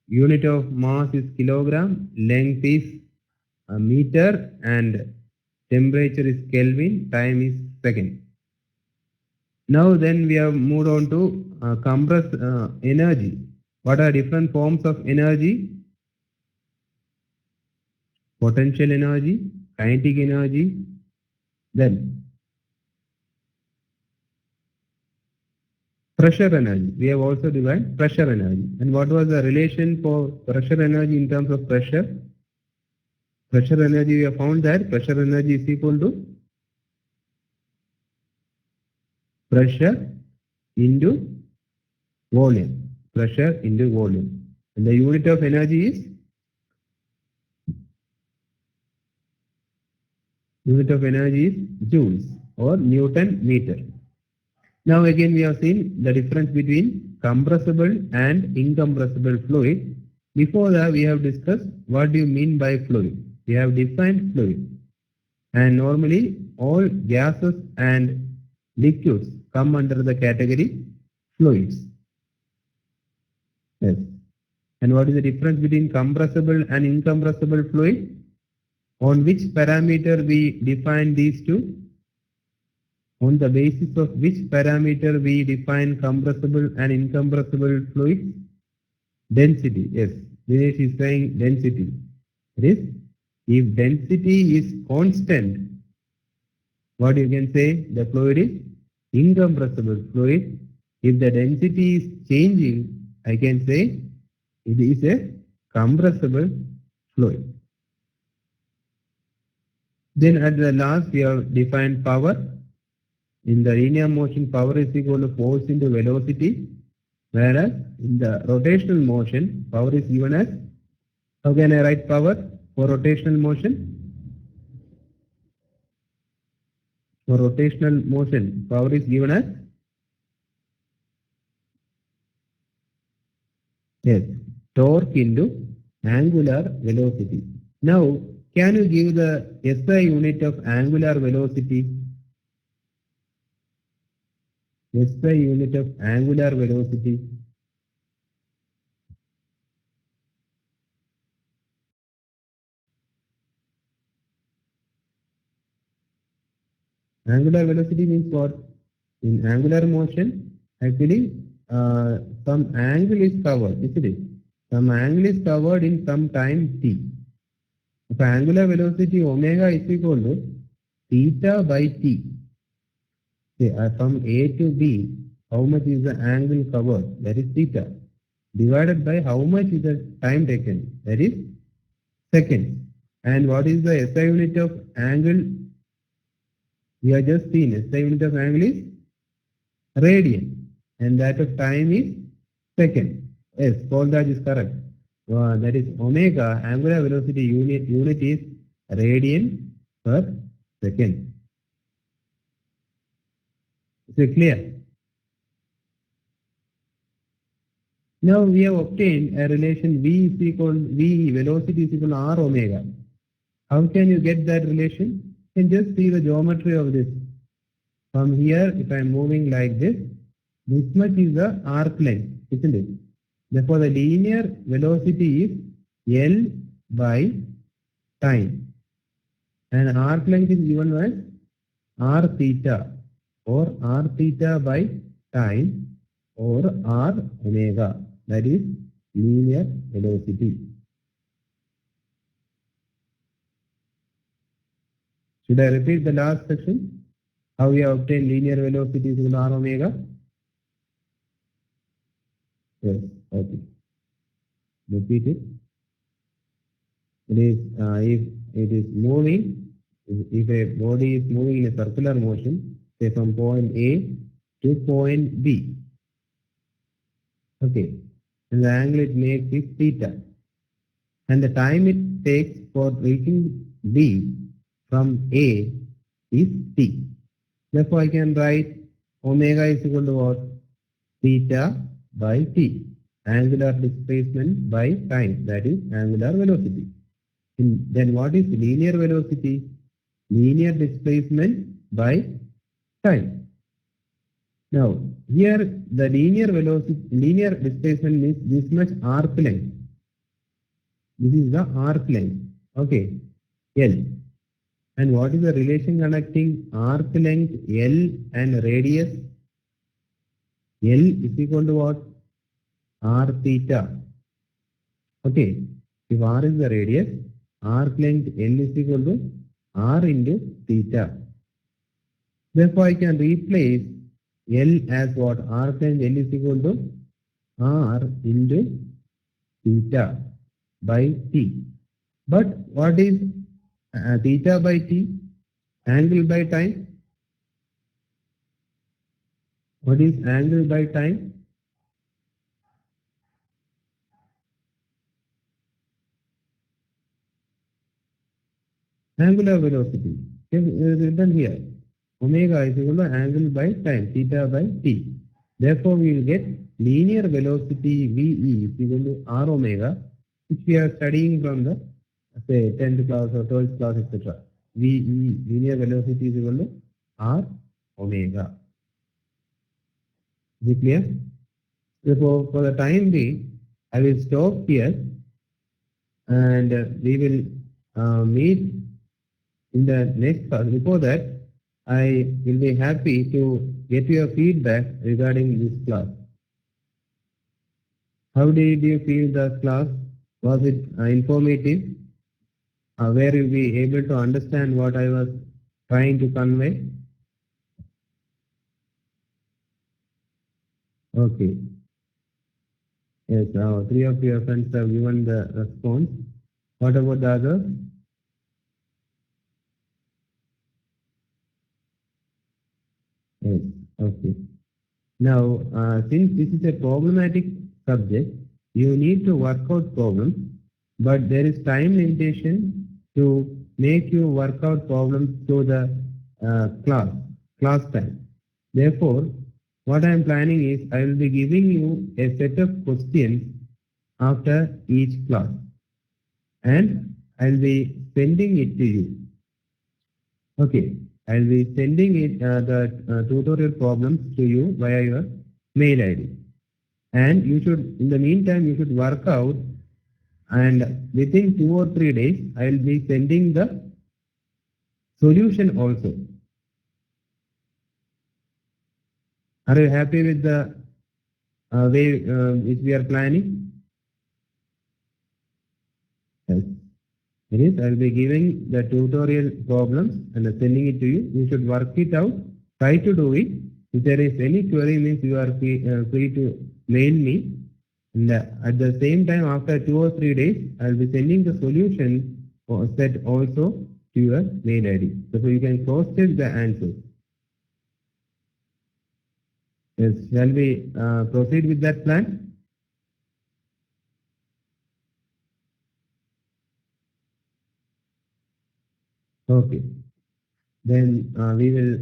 Unit of mass is kilogram, length is a meter, and temperature is Kelvin, time is second. Now then we have moved on to compressed energy. What are different forms of energy? Potential energy, kinetic energy, then pressure energy. We have also divided pressure energy. And what was the relation for pressure energy in terms of pressure? Pressure energy, we have found that pressure energy is equal to pressure into volume. Pressure into volume. And the unit of energy is joules or Newton meter. Now again we have seen the difference between compressible and incompressible fluid. Before that we have discussed what do you mean by fluid. We have defined fluid. And normally all gases and liquids come under the category fluids. Yes. And what is the difference between compressible and incompressible fluid? On which parameter we define these two? On the basis of which parameter we define compressible and incompressible fluids? Density. Yes, Dinesh is saying density. That is, if density is constant, what you can say? The fluid is incompressible fluid. If the density is changing, I can say it is a compressible fluid. Then at the last we have defined power. In the linear motion, power is equal to force into velocity, whereas in the rotational motion, power is given as, how can I write power for rotational motion? For rotational motion, power is given as, yes, torque into angular velocity. Now, can you give the SI unit of angular velocity? SI unit of angular velocity. Angular velocity means what? In angular motion, actually, some angle is covered, isn't it? Some angle is covered in some time t. If angular velocity omega is equal to theta by t. Say, from A to B, how much is the angle covered? That is theta. Divided by how much is the time taken? That is seconds. And what is the SI unit of angle? We have just seen SI unit of angle is radian. And that of time is second. Yes, all that is correct. That is omega, angular velocity unit is radian per second. Is it clear? Now we have obtained a relation V velocity is equal to R omega. How can you get that relation? You can just see the geometry of this. From here, if I am moving like this much is the arc length, isn't it? Therefore, the linear velocity is L by time. And arc length is given as R theta or R theta by time or R omega. That is linear velocity. Should I repeat the last section? How we have obtained linear velocity is equal to R omega? Yes, okay. Repeat it. It is if it is moving, if a body is moving in a circular motion, say from point A to point B. Okay. And the angle it makes is theta. And the time it takes for reaching B from A is t. Therefore, I can write omega is equal to what? Theta by t. Angular displacement by time, that is angular velocity. Then what is linear velocity? Linear displacement by time. Now, here the linear displacement means this much arc length. This is the arc length. Okay. L. And what is the relation connecting arc length L and radius? L is equal to what? R theta. Okay. If R is the radius, arc length L is equal to R into theta. Therefore, I can replace L as what? Arc length L is equal to R into theta by T. But what is theta by T? Angle by time? What is angle by time? Angular velocity is written here. Omega is equal to angle by time, theta by T. Therefore, we will get linear velocity VE is equal to R omega, which we are studying from the say 10th class or 12th class, etc. VE, linear velocity is equal to R omega. Is it clear? Therefore, for the time being, I will stop here and we will meet in the next class. Before that, I will be happy to get your feedback regarding this class. How did you feel the class? Was it informative? Were you be able to understand what I was trying to convey? Okay. Yes, three of your friends have given the response. What about the others? Yes, okay. Now, since this is a problematic subject, you need to work out problems, but there is time limitation to make you work out problems through the class time. Therefore, what I am planning is I will be giving you a set of questions after each class, and I will be sending it to you. Okay, I'll be sending it the tutorial problems to you via your mail ID. And you should, in the meantime, you should work out, and within 2 or 3 days, I will be sending the solution also. Are you happy with the way which we are planning? Yes. It is. I will be giving the tutorial problems and sending it to you. You should work it out. Try to do it. If there is any query, means you are free to mail me. And at the same time, after 2 or 3 days, I will be sending the solution set also to your mail ID. So you can cross-check the answers. Yes. Shall we proceed with that plan? Okay. Then we will.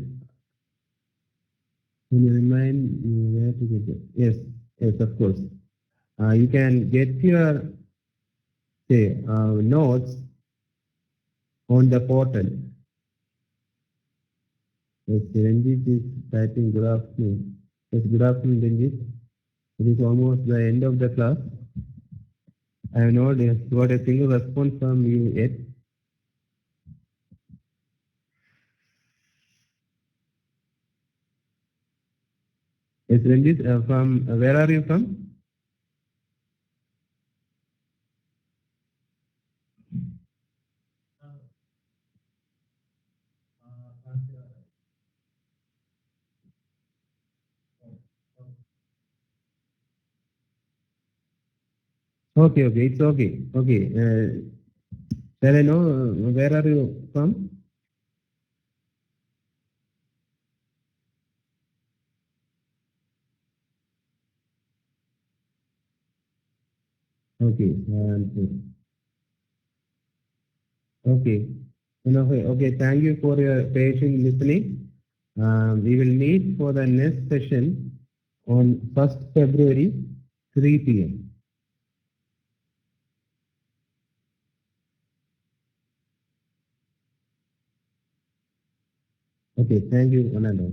Can you remind me where to get it? Yes. Yes, of course. You can get your say notes on the portal. Yes, Ranjit is typing good afternoon. Yes, good afternoon, Ranjit. It is almost the end of the class. I have not got a single response from you yet. Yes, Ranjit, from where are you from? Okay, okay, it's okay. Okay. Shall I know where are you from? Okay. Okay. Okay. Okay. Thank you for your patient listening. We will meet for the next session on 1st February, 3 p.m. Okay. Thank you, Ananda.